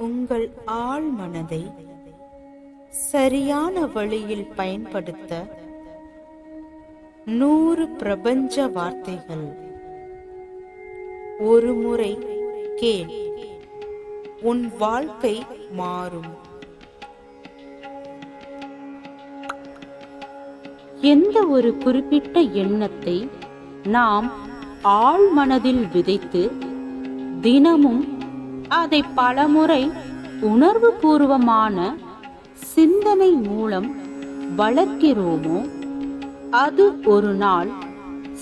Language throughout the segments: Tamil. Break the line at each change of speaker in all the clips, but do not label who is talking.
உங்கள் ஆழ் மனதை சரியான வழியில் பயன்படுத்த 100 பிரபஞ்ச வார்த்தைகள். ஒரு முறை கேள், உன் வாழ்க்கை மாறும்.
எந்த ஒரு குறிப்பிட்ட எண்ணத்தை நாம் ஆழ் மனதில் விதைத்து தினமும் அதை பலமுறை உணர்வு பூர்வமான சிந்தனை மூலம் வளர்க்கிறோமோ அது ஒரு நாள்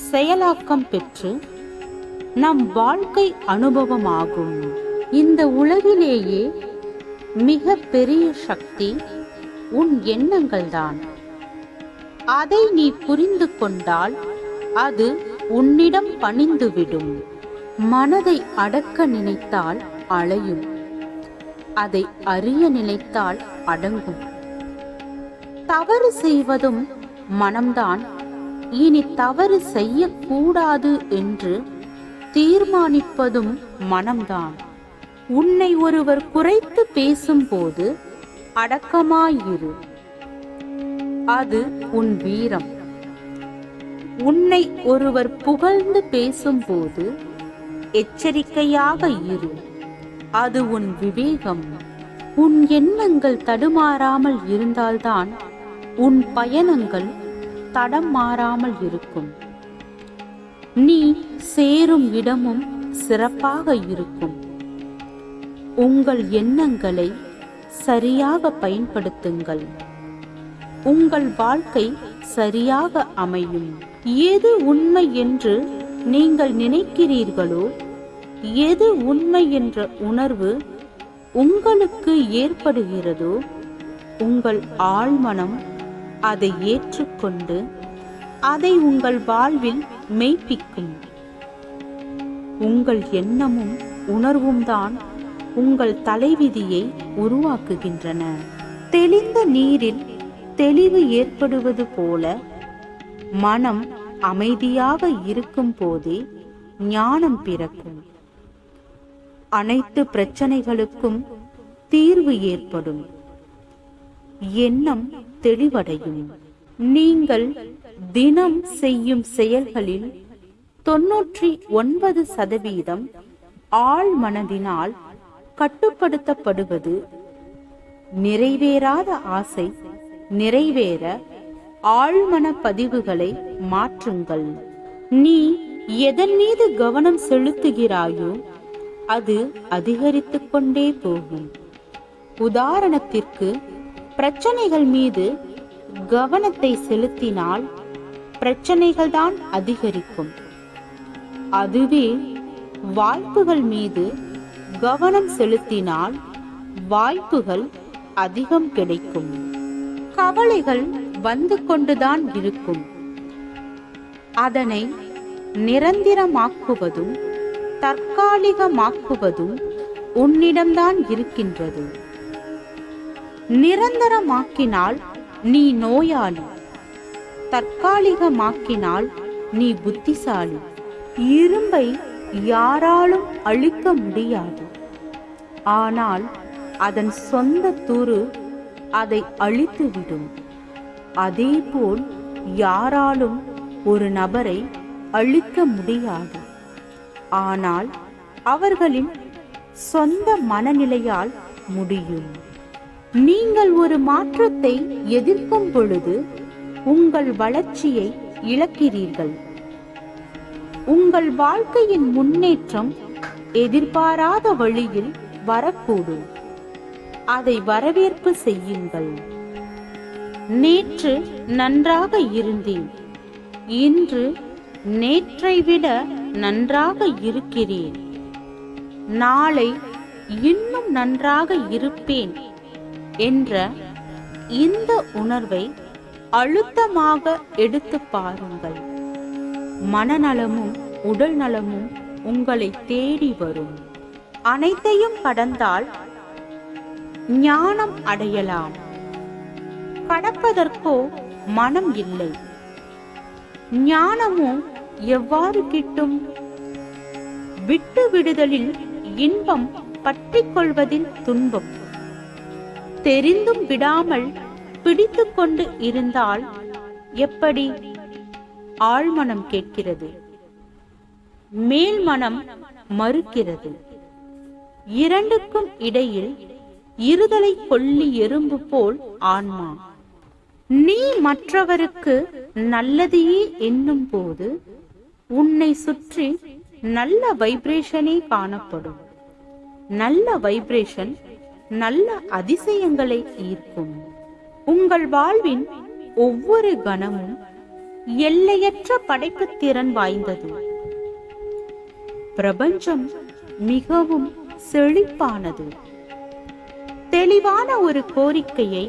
செயலாக்கம் பெற்று நம் வாழ்க்கை அனுபவமாகும். இந்த உலகிலேயே மிக பெரிய சக்தி உன் எண்ணங்கள்தான். அதை நீ புரிந்து கொண்டால் அது உன்னிடம் பணிந்துவிடும். மனதை அடக்க நினைத்தால் அலையும், அதை அறிய நினைத்தால் அடங்கும். தவறு செய்வதும் மனம்தான். இனி தவறு செய்யக்கூடாது என்று தீர்மானிப்பதும் மனம்தான். உன்னை ஒருவர் குறைத்து பேசும்போது அடக்கமாயிரு, அது உன் வீரம். உன்னை ஒருவர் புகழ்ந்து பேசும்போது எச்சரிக்கையாக இரு, அது உன் விவேகம். உன் எண்ணங்கள் தடுமாறாமல் இருந்தால்தான் உன் பயணங்கள் தடம் மாறாமல் இருக்கும். நீ சேரும் இடமும் சிறப்பாக இருக்கும். உங்கள் எண்ணங்களை சரியாக பயன்படுத்துங்கள், உங்கள் வாழ்க்கை சரியாக அமையும். எது உண்மை என்று நீங்கள் நினைக்கிறீர்களோ, எது உண்மை என்ற உணர்வு உங்களுக்கு ஏற்படுகிறதோ, உங்கள் ஆழ்மனம் அதை ஏற்றுக்கொண்டு அதை உங்கள் வாழ்வில் மெய்ப்பிக்கும். உங்கள் எண்ணமும் உணர்வும் தான் உங்கள் தலைவிதியை உருவாக்குகின்றன. தெளிந்த நீரில் தெளிவு ஏற்படுவது போல மனம் அமைதியாக இருக்கும் போதே ஞானம் பிறக்கும். அனைத்து பிரச்சனைகளுக்கும் தீர்வு ஏற்படும். எண்ணம் தெளிவடையும். நீங்கள் தினம் செய்யும் செயல்களில் 99% ஆழ் மனதினால் கட்டுப்படுத்தப்படுவது. நிறைவேறாத ஆசை நிறைவேற ஆழ்மன பதிவுகளை மாற்றுங்கள். நீ எதன் மீது கவனம் செலுத்துகிறாயோ அது அதிகரித்துக் கொண்டே போகும். உதாரணத்திற்கு, பிரச்சனைகள் மீது கவனத்தை செலுத்தினால் பிரச்சனைகள் தான் அதிகரிக்கும். அதுவே வாய்ப்புகள் மீது கவனம் செலுத்தினால் வாய்ப்புகள் அதிகம் கிடைக்கும். கவலைகள் வந்து கொண்டுதான் இருக்கும். அதனை நிரந்தரமாக்குவதும் தற்காலிகமாக்குவதும் உன்னிடம்தான் இருக்கின்றது. நிரந்தரமாக்கினால் நீ நோயாளி, தற்காலிகமாக்கினால் நீ புத்திசாலி. இரும்பை யாராலும் அழிக்க முடியாது, ஆனால் அதன் சொந்த துரு அதை அழித்துவிடும். அதேபோல் யாராலும் ஒரு நபரை அழிக்க முடியாது, ஆனால் அவர்களின் சொந்த மனநிலையால் முடியும். நீங்கள் ஒரு மாற்றத்தை எதிர்க்கும் பொழுது உங்கள் வளர்ச்சியை இழக்கிறீர்கள். உங்கள் வாழ்க்கையின் முன்னேற்றம் எதிர்பாராத வழியில் வரக்கூடும். அதை வரவேற்பு செய்யுங்கள். நேற்று நன்றாக இருந்தேன், இன்று நேற்றை விட நன்றாக இருக்கிறேன், நாளை இன்னும் நன்றாக இருப்பேன் என்ற இந்த உணர்வை அழுத்தமாக எடுத்து பாருங்கள். மனநலமும் உடல் நலமும் உங்களை தேடி வரும். அனைத்தையும் கடந்தால் ஞானம் அடையலாம். கடப்பதற்கோ மனம் இல்லை. ஞானமோ எவ்வாறு கிட்டும்? விட்டு விடுதலில் இன்பம் பற்றிக் கொள்வதில் துன்பம். தெரிந்தும் விடாமல் பிடித்து கொண்டு இருந்தால் எப்படி? ஆழ்மனம் கேட்கிறது, மேல் மனம் மறுக்கிறது. இரண்டுக்கும் இடையில் இருதலை கொல்லி எறும்பு போல் ஆன்மா. நீ மற்றவருக்கு நல்லதையே எண்ணும் போது உன்னை சுற்றி நல்ல வைப்ரேஷனே காணப்படும். நல்ல வைப்ரேஷன் நல்ல அதிசயங்களை ஈர்க்கும். உங்கள் வாழ்வின் ஒவ்வொரு கணமும் எல்லையற்ற படைப்புத் திறன் வாய்ந்தது. பிரபஞ்சம் மிகவும் செழிப்பானது. தெளிவான ஒரு கோரிக்கையை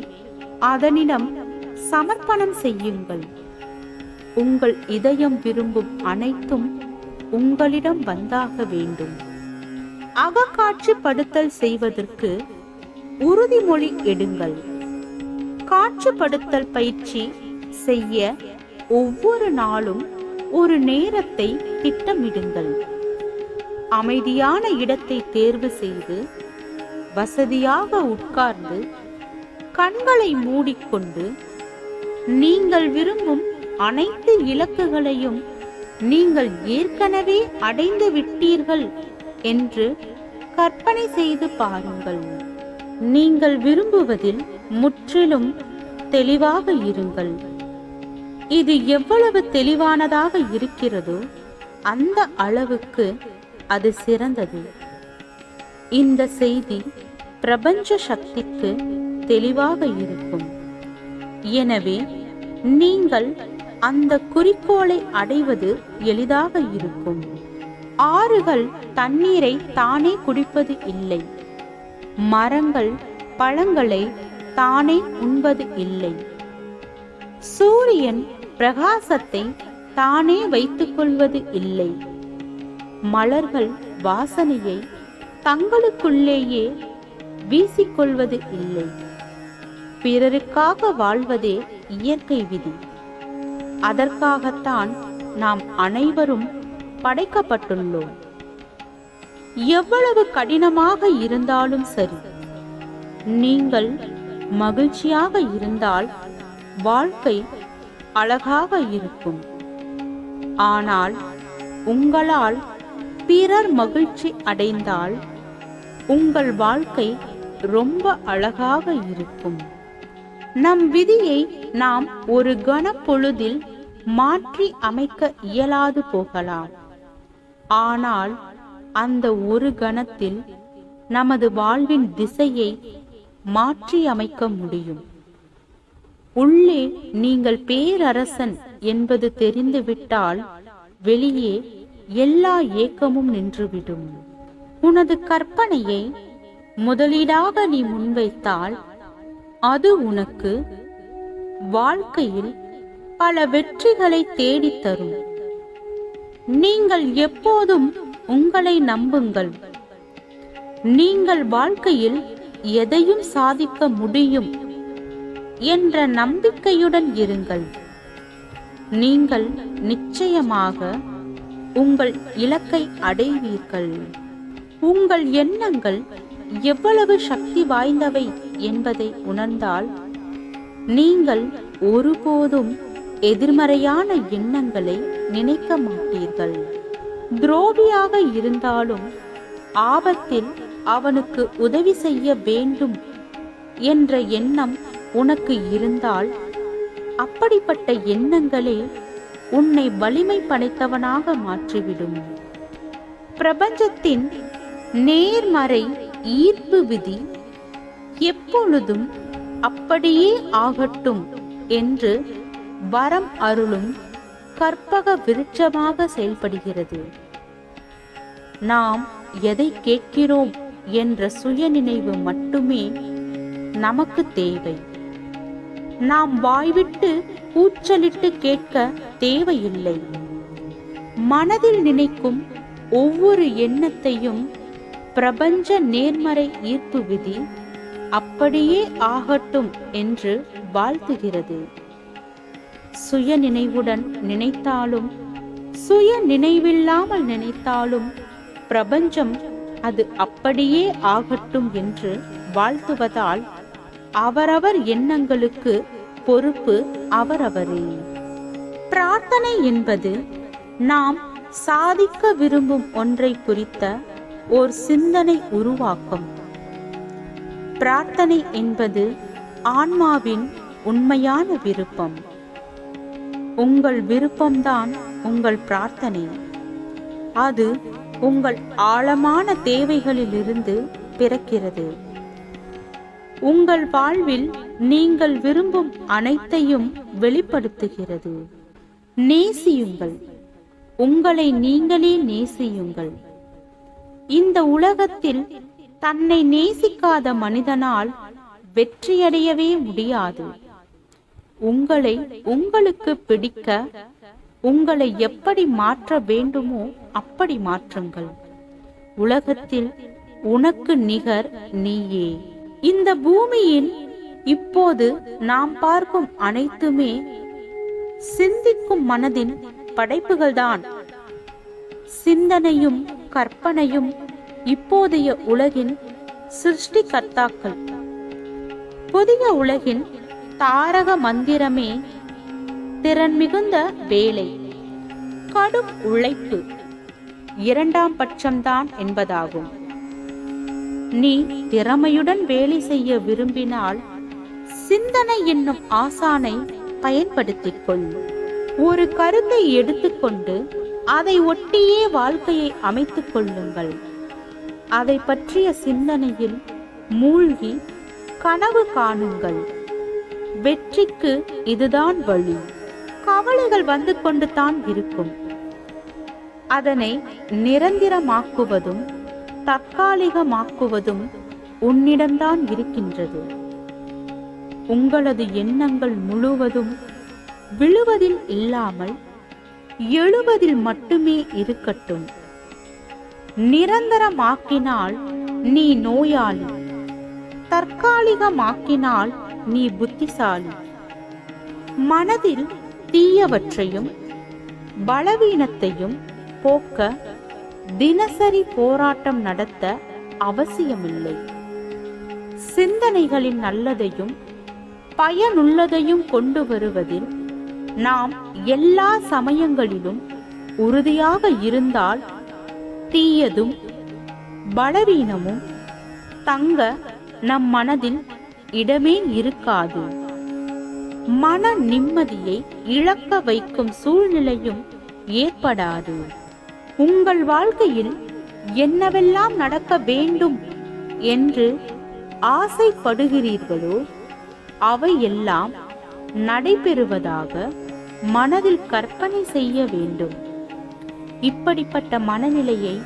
அதனிடம் சமர்ப்பணம் செய்யுங்கள். உங்கள் இதயம் விரும்பும் அனைத்தும் உங்களிடம் வந்தாக வேண்டும். அகக்காட்சிப்படுத்தல் செய்வதற்கு உறுதிமொழி எடுங்கள். காட்சிப்படுத்தல் பயிற்சி செய்ய ஒவ்வொரு நாளும் ஒரு நேரத்தை திட்டமிடுங்கள். அமைதியான இடத்தை தேர்வு செய்து வசதியாக உட்கார்ந்து கண்களை மூடிக்கொண்டு நீங்கள் விரும்பும் அனைத்து இலக்குகளையும் நீங்கள் ஏற்கனவே அடைந்து விட்டீர்கள் என்று கற்பனை செய்து பாருங்கள். நீங்கள் விரும்புவதில் முற்றிலும் தெளிவாக இருங்கள். இது எவ்வளவு தெளிவானதாக இருக்கிறதோ அந்த அளவுக்கு அது சிறந்தது. இந்த செய்தி பிரபஞ்ச சக்திக்கு தெளிவாக இருக்கும். எனவே நீங்கள் அந்த குறிக்கோளை அடைவது எளிதாக இருக்கும். ஆறுகள் தண்ணீரை தானே குடிப்பது இல்லை. மரங்கள் பழங்களை தானே உண்பது இல்லை. சூரியன் பிரகாசத்தை தானே வைத்துக் கொள்வது இல்லை. மலர்கள் வாசனையை தங்களுக்குள்ளேயே வீசிக்கொள்வது இல்லை. பிறருக்காக வாழ்வதே இயற்கை விதி. அதற்காகத்தான் நாம் அனைவரும் படைக்கப்பட்டுள்ளோம். எவ்வளவு கடினமாக இருந்தாலும் சரி, நீங்கள் மகிழ்ச்சியாக இருந்தால் வாழ்க்கை அழகாக இருக்கும். ஆனால் உங்களால் பிறர் மகிழ்ச்சி அடைந்தால் உங்கள் வாழ்க்கை ரொம்ப அழகாக இருக்கும். நம் விதியை நாம் ஒரு கணப்பொழுதில் மாற்றி அமைக்க இயலாது போகலாம். ஆனால் அந்த ஒரு கணத்தில் நமது வாழ்வின் திசையை மாற்றி அமைக்க முடியும். உள்ளே நீங்கள் பேரரசன் என்பது தெரிந்துவிட்டால் வெளியே எல்லா ஏக்கமும் நின்றுவிடும். உனது கற்பனையை முதலீடாக நீ முன்வைத்தால் அது உனக்கு வாழ்க்கையில் பல வெற்றிகளை தேடித்தரும். நீங்கள் எப்போதும் உங்களை நம்புங்கள். நீங்கள் வாழ்க்கையில் எதையும் சாதிக்க முடியும் என்ற நம்பிக்கையுடன் இருங்கள். நீங்கள் நிச்சயமாக உங்கள் இலக்கை அடைவீர்கள். உங்கள் எண்ணங்கள் எவ்வளவு சக்தி வாய்ந்தவை என்பதை உணர்ந்தால் நீங்கள் ஒருபோதும் எதிர்மறையான எண்ணங்களை நினைக்க மாட்டீர்கள். துரோகியாக இருந்தாலும் ஆபத்தில் அவனுக்கு உதவி செய்ய வேண்டும் என்ற எண்ணம் உனக்கு இருந்தால் அப்படிப்பட்ட எண்ணங்களே உன்னை வலிமை படைத்தவனாக மாற்றிவிடும். பிரபஞ்சத்தின் நேர்மறை ஈர்ப்பு விதி எப்பொழுதும் அப்படியே ஆகட்டும் என்று வரம் அருளும் கற்பக விருட்சமாக செயல்படுகிறது. நாம் எதை கேட்கிறோம் என்ற சுய நினைவு மட்டுமே நமக்கு தேவை. நாம் வாய்விட்டு கூச்சலிட்டு கேட்க தேவையில்லை. மனதில் நினைக்கும் ஒவ்வொரு எண்ணத்தையும் பிரபஞ்ச நேர்மறை ஈர்ப்பு விதி அப்படியே ஆகட்டும் என்று வாழ்த்துகிறது. சுய நினைவுடன் நினைத்தாலும் சுய நினைவில்லாமல் நினைத்தாலும் பிரபஞ்சம் அது அப்படியே ஆகட்டும் என்று வாழ்த்துவதால் அவரவர் எண்ணங்களுக்கு பொறுப்பு அவரவரே. பிரார்த்தனை என்பது நாம் சாதிக்க விரும்பும் ஒன்றை குறித்த ஓர் சிந்தனை உருவாக்கம். பிரார்த்தனை என்பது ஆன்மாவின் உண்மையான விருப்பம். உங்கள் விருப்பம்தான் உங்கள் பிரார்த்தனை. அது உங்கள் ஆழமான தேவைகளிலிருந்து பிறக்கிறது. உங்கள் வாழ்வில் நீங்கள் விரும்பும் அனைத்தையும் வெளிப்படுத்துகிறது. நேசியுங்கள், உங்களை நீங்களே நேசியுங்கள். இந்த உலகத்தில் தன்னை நேசிக்காத மனிதனால் வெற்றியடையவே முடியாது. உங்களை உங்களுக்கு பிடிக்க, உங்களை எப்படி மாற்ற வேண்டுமோ அப்படி மாற்றுங்கள். உலகத்தில் உனக்கு நிகர் நீயே. இந்த பூமியில் இப்போது நாம் பார்க்கும் அனைத்துமே சிந்திக்கும் மனதின் படைப்புகள்தான். சிந்தனையும் கற்பனையும் இப்போதைய உலகின் சிருஷ்டிகர்த்தாக்கள். புதிய உலகின் தாரக மந்திரமே திறன் மிகுந்த வேலை, கடும் உழைப்பு, இரண்டாம் பட்சம்தான் என்பதாகும். நீ திறமையுடன் வேலை செய்ய விரும்பினால் சிந்தனை என்னும் ஆசானை பயன்படுத்திக் கொள். ஒரு கருத்தை எடுத்துக்கொண்டு அதை ஒட்டியே வாழ்க்கையை அமைத்துக் கொள்ளுங்கள். அதை பற்றிய சிந்தனையில் மூழ்கி கனவு காணுங்கள். வெற்றிக்கு இதுதான் வழி. கவலைகள் வந்து கொண்டு தான் இருக்கும். அதனை நிரந்தரமாக்குவதும் தற்காலிகமாக்குவதும் உன்னிடம்தான் இருக்கின்றது. உங்களது எண்ணங்கள் முழுவதும் விழுவதில் இல்லாமல் எழுவதில் மட்டுமே இருக்கட்டும். நிரந்தரமாக்கினால் நீ நோயாளி, தற்காலிகமாக்கினால் நீ புத்திசாலி. மனதில் தீயவற்றையும் பலவீனத்தையும் போக்க தினசரி போராட்டம் நடத்த அவசியமில்லை. சிந்தனைகளின் நல்லதையும் பயனுள்ளதையும் கொண்டு வருவதில் நாம் எல்லா சமயங்களிலும் உறுதியாக இருந்தால் தீயதும் பலவீனமும் தங்க நம் மனதில் இடமே இருக்காது. மன நிம்மதியை இழக்க வைக்கும் சூழ்நிலையும் ஏற்படாது. உங்கள் வாழ்க்கையில் என்னவெல்லாம் நடக்க வேண்டும் என்று ஆசைப்படுகிறீர்களோ அவை எல்லாம் நடைபெறுவதாக மனதில் கற்பனை செய்ய வேண்டும். இப்படிப்பட்ட மனநிலையை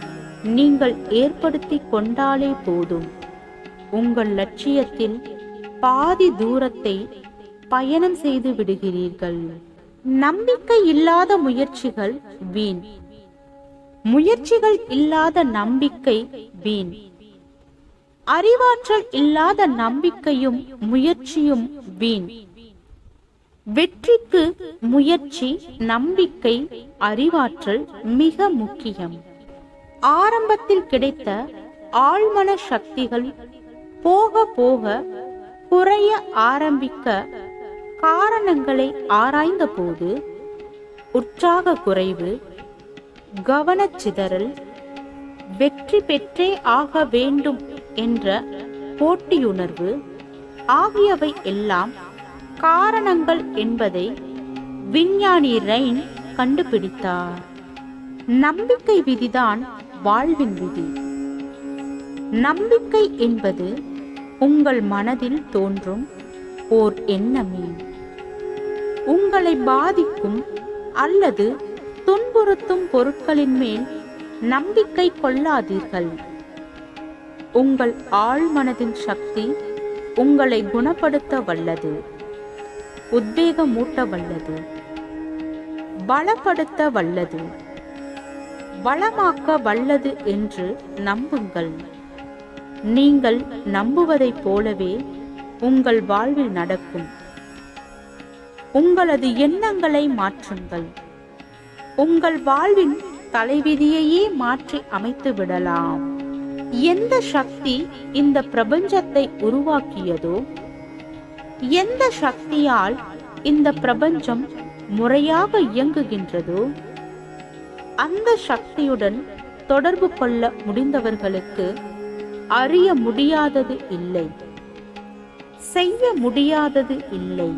நீங்கள் ஏற்படுத்தி கொண்டாலே போதும். உங்கள் லட்சியத்தில் பாதி தூரத்தை பயணம் செய்து விடுகிறீர்கள். நம்பிக்கை இல்லாத முயற்சிகள் வீண். முயற்சிகள் இல்லாத நம்பிக்கை வீண். அறிவாற்றல் இல்லாத நம்பிக்கையும் முயற்சியும் வீண். வெற்றிக்கு முயற்சி, நம்பிக்கை, அறிவாற்றல் மிக முக்கியம். ஆரம்பத்தில் கிடைத்த ஆழ்மன சக்திகள் போக போக குறைய ஆரம்பிக்க காரணங்களை ஆராய்ந்த போது உற்சாக குறைவு, கவனச்சிதறல், வெற்றி பெற்றே ஆக வேண்டும் என்ற போட்டியுணர்வு ஆகியவை எல்லாம் காரணங்கள் என்பதை விஞ்ஞானி ரைன் கண்டுபிடித்தார். நம்பிக்கை விதிதான் வாழ்வின் விதி. நம்பிக்கை என்பது உங்கள் மனதில் தோன்றும் ஓர் எண்ணமே. உங்களை பாதிக்கும் அல்லது துன்புறுத்தும் பொருட்களின் மேல் நம்பிக்கை கொள்ளாதீர்கள். உங்கள் ஆழ்மனதின் சக்தி உங்களை குணப்படுத்த வல்லது, உத்வேகமூட்ட வல்லது, பலப்படுத்த வல்லது, வளமாக்க வல்லது என்று நம்புங்கள். நீங்கள் நம்புவதைப் போலவே உங்கள் வாழ்வில் நடக்கும். உங்களது எண்ணங்களை மாற்றுங்கள். உங்கள் வாழ்வின் தலைவிதியையே மாற்றி அமைத்து விடலாம். எந்த சக்தி இந்த பிரபஞ்சத்தை உருவாக்கியதோ, எந்த சக்தியால் இந்த பிரபஞ்சம் முறையாக இயங்குகின்றதோ, அந்த சக்தியுடன் தொடர்பு கொள்ள முடிந்தவர்களுக்கு அறிய முடியாதது இல்லை, செய்ய முடியாதது இல்லை.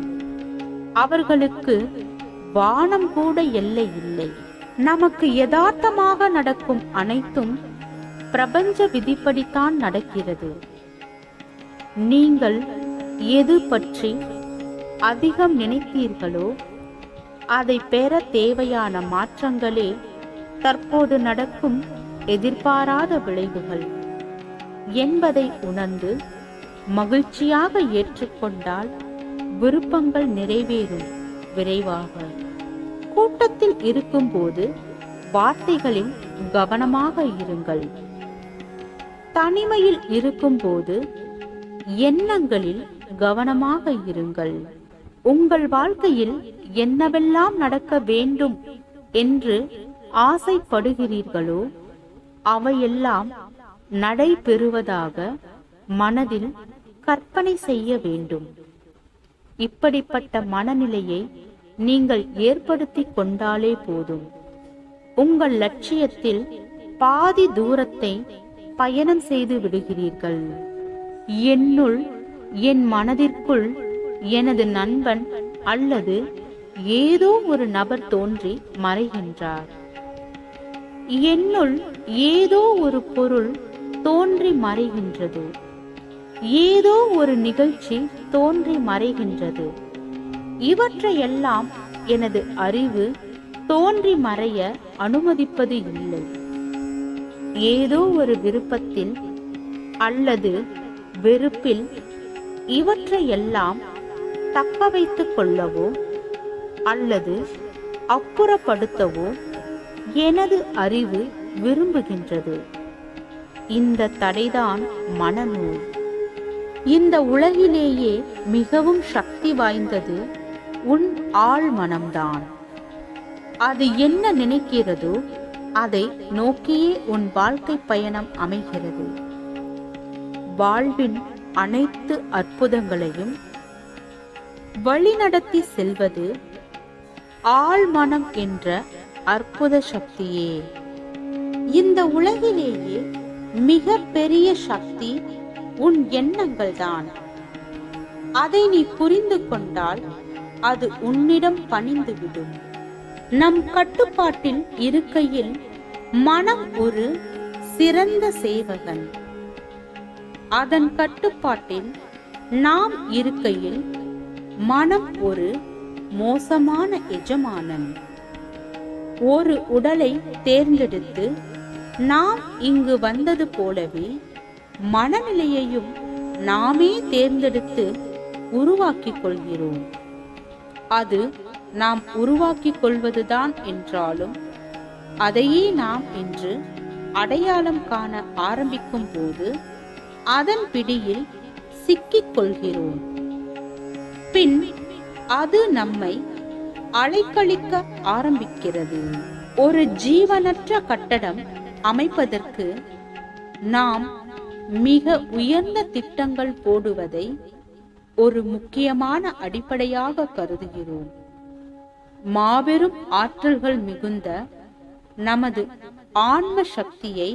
அவர்களுக்கு வானம் கூட எல்லை இல்லை. நமக்கு யதார்த்தமாக நடக்கும் அனைத்தும் பிரபஞ்ச விதிப்படித்தான் நடக்கிறது. நீங்கள் எது பற்றி அதிகம் நினைத்தீர்களோ அதை பெற தேவையான மாற்றங்களே தற்போது நடக்கும் எதிர்பாராத விளைவுகள் என்பதை உணர்ந்து மகிழ்ச்சியாக ஏற்றுக்கொண்டால் விருப்பங்கள் நிறைவேறும் விரைவாக. கூட்டத்தில் இருக்கும்போது வார்த்தைகளில் கவனமாக இருங்கள். தனிமையில் இருக்கும்போது எண்ணங்களில் கவனமாக இருங்கள். உங்கள் வாழ்க்கையில் என்னவெல்லாம் நடக்க வேண்டும் என்று ஆசைப்படுகிறீர்களோ அவையெல்லாம் நடைபெறுவதாக மனதில் கற்பனை செய்ய வேண்டும். இப்படிப்பட்ட மனநிலையை நீங்கள் ஏற்படுத்தி கொண்டாலே போதும். உங்கள் லட்சியத்தில் பாதி தூரத்தை பயணம் செய்து விடுகிறீர்கள். என்னுள், என் மனதிற்குள் எனது நண்பன் அல்லது ஏதோ ஒரு நபர் தோன்றி மறைகின்றார். என்னுள் ஏதோ ஒரு பொருள் தோன்றி மறைகின்றது. ஏதோ ஒரு நிகழ்ச்சி தோன்றி மறைகின்றது. இவற்றையெல்லாம் எனது அறிவு தோன்றி மறைய அனுமதிப்பது இல்லை. ஏதோ ஒரு விருப்பத்தில் அல்லது வெறுப்பில் இவற்றையெல்லாம் தக்க வைத்துக் கொள்ளவோ அல்லது அப்புறப்படுத்தவோ எனது அறிவு விரும்புகின்றது. இந்த தடைதான் மனநோய். இந்த உலகிலேயே மிகவும் சக்தி வாய்ந்தது உன் ஆழ் மனம்தான். அது என்ன நினைக்கிறதோ அதை நோக்கியே உன் வாழ்க்கை பயணம் அமைகிறது. வாழ்வின் அனைத்து அற்புதங்களையும் வழிநடத்தி செல்வது ஆழ்மனம் என்ற அற்புத சக்தியே. இந்த உலகிலேயே மிக பெரிய சக்தி உன் எண்ணங்கள் தான். அதை நீ புரிந்து கொண்டால் அது உன்னிடம் பணிந்துவிடும். நம் கட்டுப்பாட்டில் இருக்கையில் மனம் ஒரு சிறந்த சேவகன். அதன் கட்டுப்பாட்டில் நாம் இருக்கையில் மனம் ஒரு மோசமான எஜமானன். ஒரு உடலை தேர்ந்தெடுத்து நாம் இங்கு வந்தது போலவே மனநிலையையும் நாமே தேர்ந்தெடுத்து உருவாக்கிக் கொள்கிறோம். அது நாம் உருவாக்கிக் கொள்வதுதான் என்றாலும் அதையே நாம் இன்று அடையாளம் காண ஆரம்பிக்கும் போது அதன் பிடியில் சிக்கிக் கொள்கிறோம். பின் அது நம்மை அலைக்கழிக்க ஆரம்பிக்கிறது. ஒரு ஜீவனற்ற கட்டடம் அமைப்பதற்கு நாம் மிக உயர்ந்த திட்டங்கள் போடுவதை ஒரு முக்கியமான அடிப்படையாக கருதுகிறோம். மாபெரும் ஆற்றல்கள் மிகுந்த நமது ஆன்ம சக்தியை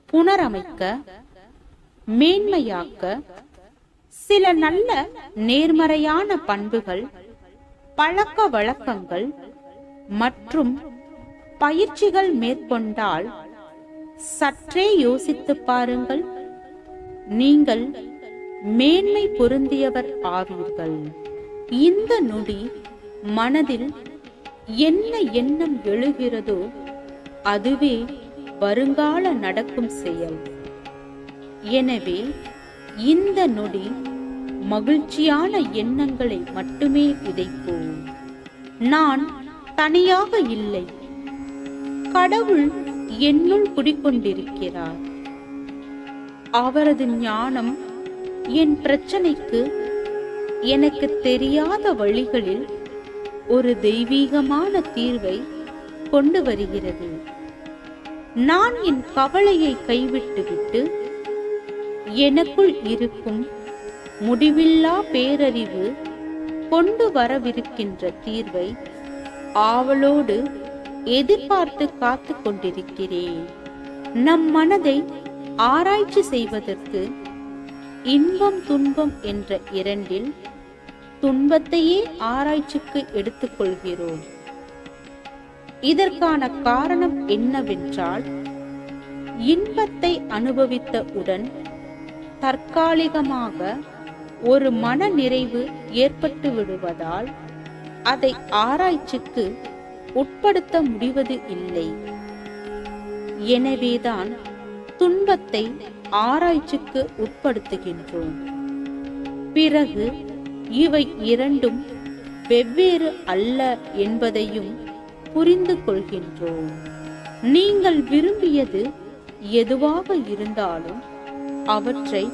புனரமைக்க, மேன்மையாக்க சில நல்ல நேர்மறையான பண்புகள், பழக்க வழக்கங்கள் மற்றும் பயிற்சிகள் மேற்கொண்டால் சற்றே யோசித்து பாருங்கள், நீங்கள் மேன்மை பொருந்தியவர் ஆவீர்கள். இந்த நொடி மனதில் என்ன எண்ணம் எழுகிறதோ அதுவே வருங்கால நடக்கும் செயல். எனவே இந்த நொடி மகிழ்ச்சியான எண்ணங்களை மட்டுமே விதைப்போம். நான் தனியாக இல்லை, கடவுள் என்னுள் குடிக்கொண்டிருக்கிறார். அவரது ஞானம் என் பிரச்சனைக்கு எனக்கு தெரியாத வழிகளில் ஒரு தெய்வீகமான தீர்வை கொண்டு வருகிறது. நான் என் கவலையை கைவிட்டுவிட்டு எனக்குள் இருக்கும் முடிவில்லா பேரறிவு கொண்டு வரவிருக்கின்ற தீர்வை ஆவலோடு எதிர்பார்த்து காத்து கொண்டிருக்கிறேன். நம் மனதை ஆராய்ச்சி செய்வதற்கு இன்பம் துன்பம் என்ற இரண்டில் துன்பத்தையே ஆராய்ச்சிக்கு எடுத்துக்கொள்கிறோம். இதற்கான காரணம் என்னவென்றால், இன்பத்தை அனுபவித்த உடன் தற்காலிகமாக ஒரு மன நிறைவு ஏற்பட்டு விடுவதால் அதை ஆராய்ச்சிக்கு உட்படுத்த முடிவது இல்லை. எனவேதான் துன்பத்தை ஆராய்ச்சிக்கு உட்படுத்துகின்றோம். பிறகு இவை இரண்டும் வெவ்வேறு அல்ல என்பதையும் புரிந்து கொள்கின்றோம். நீங்கள் விரும்பியது எதுவாக இருந்தாலும் அவற்றை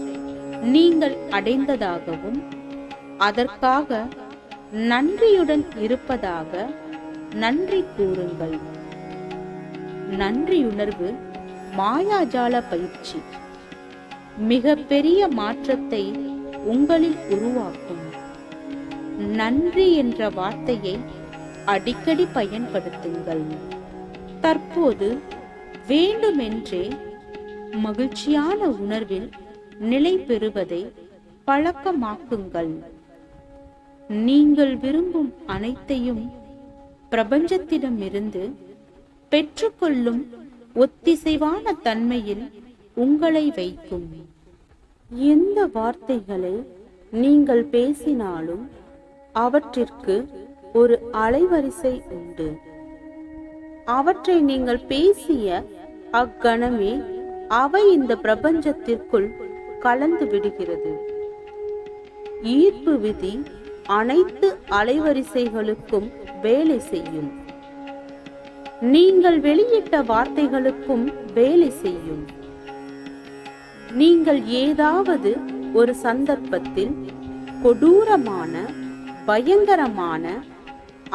நீங்கள் அடைந்ததாகவும் அதற்காக நன்றியுடன் இருப்பதாக நன்றி கூறுங்கள். நன்றியுணர்வு மாயாஜால பயிற்சி மிக பெரிய மாற்றத்தை உங்களில் உருவாக்கும். நன்றி என்ற வார்த்தையை அடிக்கடி பயன்படுத்துங்கள். தற்போது வேண்டுமென்றே மகிழ்ச்சியான உணர்வில் நிலை பெறுவதை பழக்கமாக்குங்கள். நீங்கள் விரும்பும் அனைத்தையும் பிரபஞ்சத்திடமிருந்து பெற்றுக்கொள்ளும் ஒத்திசைவான தன்மையில் உங்களை வைக்கும். எந்த வார்த்தைகளை நீங்கள் பேசினாலும் அவற்றிற்கு ஒரு அலைவரிசை உண்டு. அவற்றை நீங்கள் பேசிய அக்கணமே அவை இந்த பிரபஞ்சத்திற்குள் கலந்து விடுகிறது. ஈர்ப்பு விதி அனைத்து அலைவரிசைகளுக்கும் வேலை செய்யும். நீங்கள் வெளியிட்ட வார்த்தைகளுக்கும் வேலை செய்யும். நீங்கள் ஏதாவது ஒரு சந்தர்ப்பத்தில் கொடூரமான, பயங்கரமான,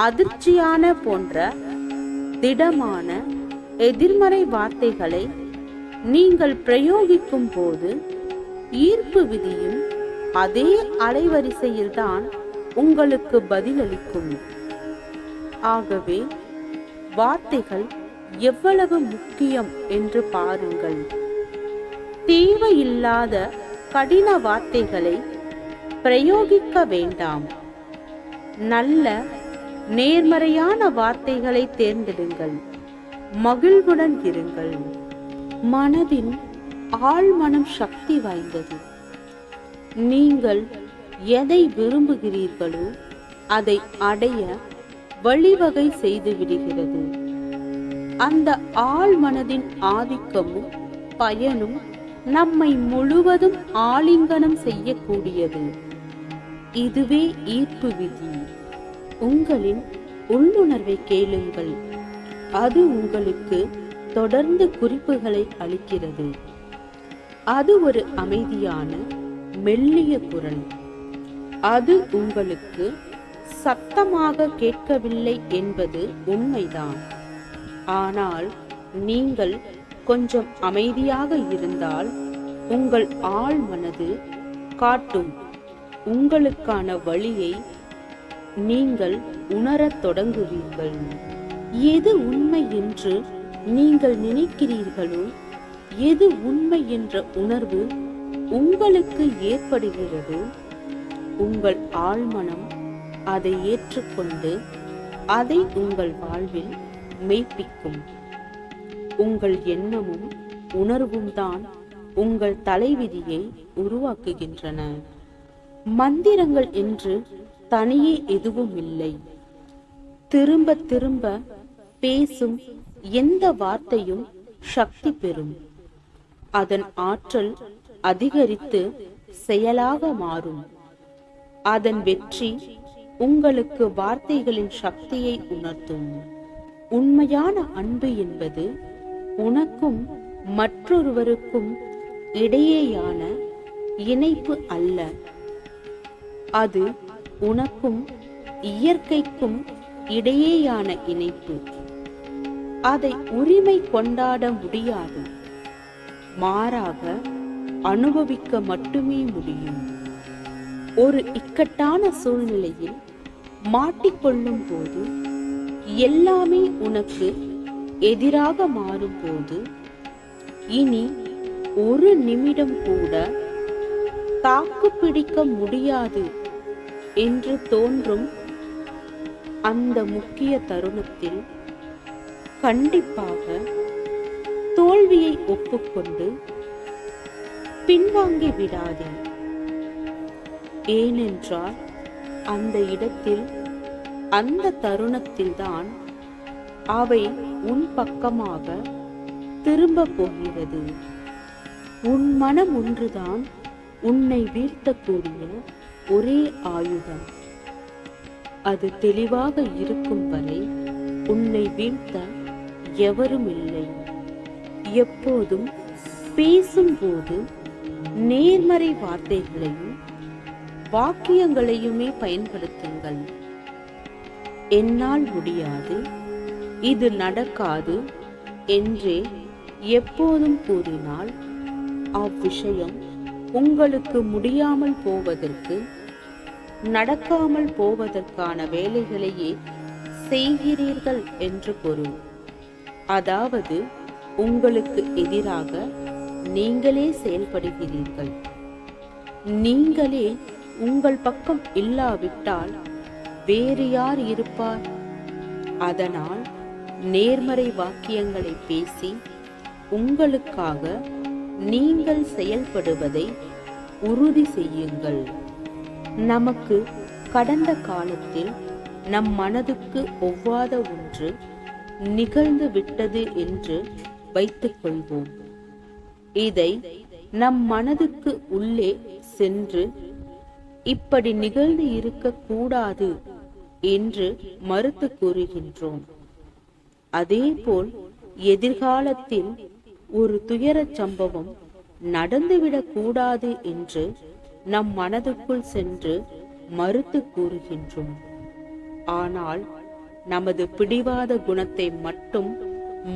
அதிர்ச்சியான போன்ற திடமான எதிர்மறை வார்த்தைகளை நீங்கள் பிரயோகிக்கும் போது ஈர்ப்பு விதியும் அதே அலைவரிசையில்தான் உங்களுக்கு பதிலளிக்கும். ஆகவே வார்த்தைகள் எவ்வளவு முக்கியம் என்று பாருங்கள். தேவையில்லாத கடின வார்த்தைகளை பிரயோகிக்க வேண்டாம். நல்ல நேர்மறையான வார்த்தைகளை தேர்ந்தெடுங்கள். மகிழ்வுடன் இருங்கள். மனதின் ஆழ்மனம் சக்தி வாய்ந்தது. நீங்கள் எதை விரும்புகிறீர்களோ அதை அடைய வழிவகை செய்து விடுகிறது. அந்த ஆழ்மனதின் ஆதிக்கமும் பயனும் நம்மை முழுவதும் ஆலிங்கனம் செய்யக்கூடியது. இதுவே ஈர்ப்பு விதி. உங்களின் உள்ளுணர்வை கேளுங்கள். அது உங்களுக்கு தொடர்ந்து குறிப்புகளை அளிக்கிறது. அது ஒரு அமைதியான மெல்லிய குரல். அது உங்களுக்கு சத்தமாக கேட்கவில்லை என்பது உண்மைதான். ஆனால் நீங்கள் கொஞ்சம் அமைதியாக இருந்தால் உங்கள் ஆழ் மனது காட்டும் உங்களுக்கான வழியை நீங்கள் உணரத் தொடங்குவீர்கள். எது உண்மை என்று நீங்கள் நினைக்கிறீர்களோ, எது உண்மை என்ற உணர்வு உங்களுக்கு ஏற்படுகிறதோ, உங்கள் ஆழ்மனம் அதை ஏற்றுக்கொண்டு அதை உங்கள் வாழ்வில் மெய்ப்பிக்கும். உங்கள் எண்ணமும் உணர்வும் தான் உங்கள் தலைவிதியை உருவாக்குகின்றன. மந்திரங்கள் என்று தனியே எதுவும் இல்லை. திரும்ப திரும்ப பேசும் எந்த வார்த்தையும் சக்தி பெறும். அதன் ஆற்றல் அதிகரித்து செயலாக மாறும். அதன் வெற்றி உங்களுக்கு வார்த்தைகளின் சக்தியை உணர்த்தும். உண்மையான அன்பு என்பது உனக்கும் மற்றொருவருக்கும் இடையேயான இணைப்பு அல்ல. அது உனக்கும் இயற்கைக்கும் இடையேயான இணைப்பு. அதை உரிமை கொண்டாட முடியாது. மாறாக அனுபவிக்க மட்டுமே முடியும். ஒரு இக்கட்டான சூழ்நிலையில் மாட்டிக்கொள்ளும் போது, எல்லாமே உனக்கு எதிராக மாறும்போது, இனி ஒரு நிமிடம் கூட தாக்கு பிடிக்க முடியாது என்று தோன்றும் அந்த முக்கிய தருணத்தில் கண்டிப்பாக தோல்வியை ஒப்புக்கொண்டு பின்வாங்கி விடாதே. ஏனென்றால் அந்த இடத்தில், அந்த தருணத்தில்தான் அவை உன் பக்கமாக திரும்ப போகிறது. உன் மனம் ஒன்றுதான் உன்னை வீழ்த்தக்கூடிய ஒரே ஆயுதம். அது தெளிவாக இருக்கும் வரை உன்னை வீழ்த்த எவரும் இல்லை. எப்போதும் பேசும்போது நேர்மறை வார்த்தைகளையும் வாக்கியங்களையுமே பயன்படுத்துங்கள். என்னால் முடியாது, இது நடக்காது என்றே எப்போதும் கூறினால் அவ்விஷயம் உங்களுக்கு முடியாமல் போவதற்கு, நடக்காமல் போவதற்கான வேலைகளையே செய்கிறீர்கள் என்று பொருள். அதாவது உங்களுக்கு எதிராக நீங்களே செயல்படுகிறீர்கள். நீங்களே உங்கள் பக்கம் இல்லாவிட்டால் வேறு யார் இருப்பார்? அதனால் நேர்மறை வாக்கியங்களை பேசி உங்களுக்காக நீங்கள் செயல்படுவதை உறுதி செய்யுங்கள். நமக்கு கடந்த காலத்தில் நம் மனதுக்கு ஒவ்வாத ஒன்று நிகழ்ந்து விட்டது என்று வைத்துக் கொள்வோம். இதை நம் மனதுக்கு உள்ளே சென்று இப்படி நிகழ்ந்து இருக்க கூடாது என்று மறுத்து கூறுகின்றோம். அதேபோல் எதிர்காலத்தில் ஒரு துயரச் சம்பவம் நடந்துவிடக் கூடாது என்று நம் மனதுக்குள் சென்று மறுத்து கூறுகின்றோம். ஆனால் நமது பிடிவாத குணத்தை மட்டும்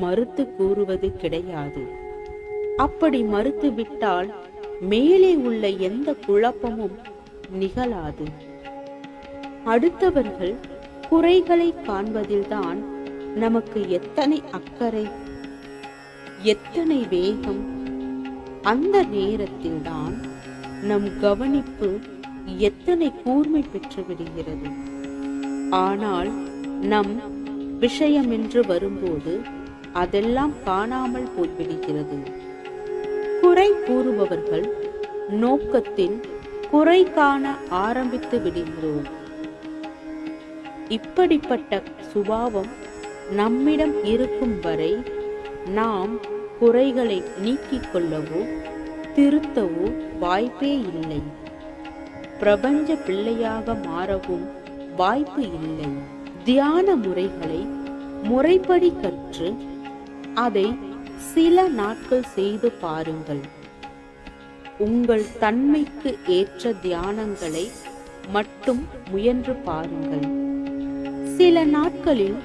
மறுத்து கூறுவது கிடையாது. அப்படி மறுத்துவிட்டால் மேலே உள்ள எந்த குழப்பமும் நிகழாது. அடுத்தவர்கள் குறைகளை காண்பதில்தான் நமக்கு எத்தனை அக்கறை, எத்தனை வேகம். அந்த நேரத்தில்தான் நம் கவனிப்பு எத்தனை கூர்மை பெற்று விடுகிறது. ஆனால் நம் விஷயம் என்று வரும்போது அதெல்லாம் காணாமல் போய்விடுகிறது. குறை கூறுபவர்கள் நோக்கத்தில் குறை காண ஆரம்பித்து விடுகிறோம். இப்படிப்பட்ட சுபாவம் நம்மிடம் இருக்கும் வரை நாம் குறைகளை நீக்கிக் கொள்ளவோ திருத்தவோ வாய்ப்பே இல்லை. பிரபஞ்ச பிள்ளையாக மாறவும் வாய்ப்பு இல்லை. தியான முறைகளை முறைப்படி கற்று அதை சில நாட்கள் செய்து பாருங்கள். உங்கள் தன்மைக்கு ஏற்ற தியானங்களை மட்டும் முயன்று பாருங்கள். சில நாட்களில்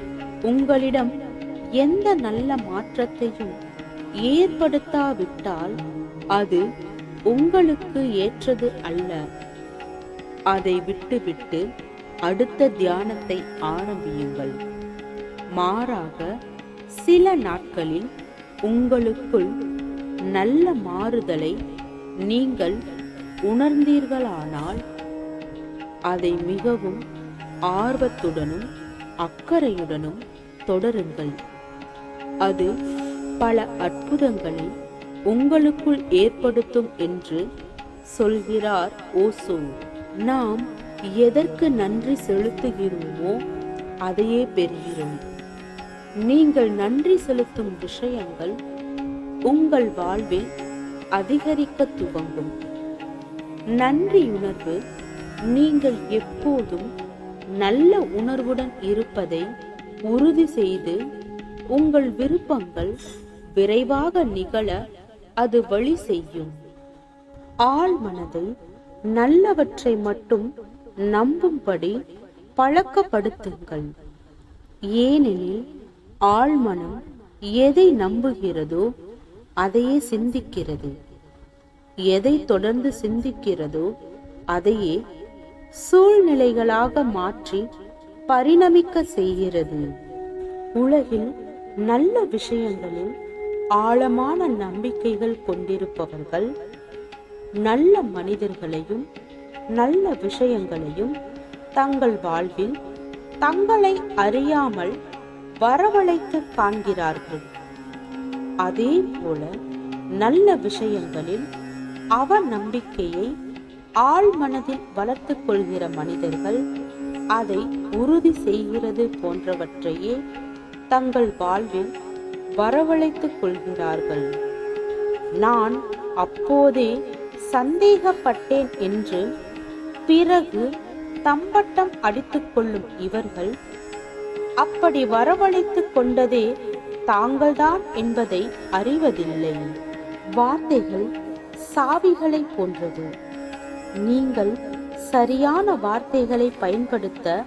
உங்களிடம் எந்த நல்ல மாற்றத்தையும் ஏற்படுத்தாவிட்டால் அது உங்களுக்கு ஏற்றது அல்ல. அதை விட்டுவிட்டு அடுத்த தியானத்தை ஆரம்பியுங்கள். மாறாக சில நாட்களில் உங்களுக்குள் நல்ல மாறுதலை நீங்கள் உணர்ந்தீர்களானால் அதை மிகவும் ஆர்வத்துடனும் அக்கறையுடனும் தொடருங்கள். அது பல அற்புதங்களை உங்களுக்குள் ஏற்படுத்தும் என்று சொல்கிறார் ஓசோ. நாம் எதற்கு நன்றி செலுத்துகிறோமோ அதையே பெறுகிறோம். நீங்கள் நன்றி செலுத்தும் விஷயங்கள் உங்கள் வாழ்வில் அதிகரிக்க துவங்கும். நன்றியுணர்வு நீங்கள் எப்போதும் நல்ல உணர்வுடன் இருப்பதை உறுதி செய்து உங்கள் விருப்பங்கள் விரைவாக நிகழ அது வழி செய்யும். ஆழ் மனதை நல்லவற்றை மட்டும் நம்பும்படி பழக்கப்படுத்துங்கள். ஏனெனில் ஆழ்மனம் எதை நம்புகிறதோ அதையே சிந்திக்கிறது. எதை தொடர்ந்து சிந்திக்கிறதோ அதையே சூழ்நிலைகளாக மாற்றி பரிணமிக்க செய்கிறது. உலகில் நல்ல விஷயங்களில் ஆழமான நம்பிக்கைகள் கொண்டிருப்பவர்கள் நல்ல மனிதர்களையும் நல்ல விஷயங்களையும் தங்கள் வாழ்வில் தங்களை அறியாமல் வரவழைத்து காண்கிறார்கள். அதே போல நல்ல விஷயங்களில் அவநம்பிக்கையை ஆழ்மனதில் வளர்த்து கொள்கிற மனிதர்கள் அதை உறுதி செய்கிறது போன்றவற்றையே தங்கள் வாழ்வில் வரவழைத்துக் கொள்கிறார்கள். நான் அப்போதே சந்தேகப்பட்டேன் என்று பிறகு தம்பட்டம் அடித்துக் கொள்ளும் இவர்கள் அப்படி வரவழைத்துக் கொண்டதே தாங்கள்தான் என்பதை அறிவதில்லை. வார்த்தைகள் சாவிகளை போன்றது. நீங்கள் சரியான வார்த்தைகளை பயன்படுத்த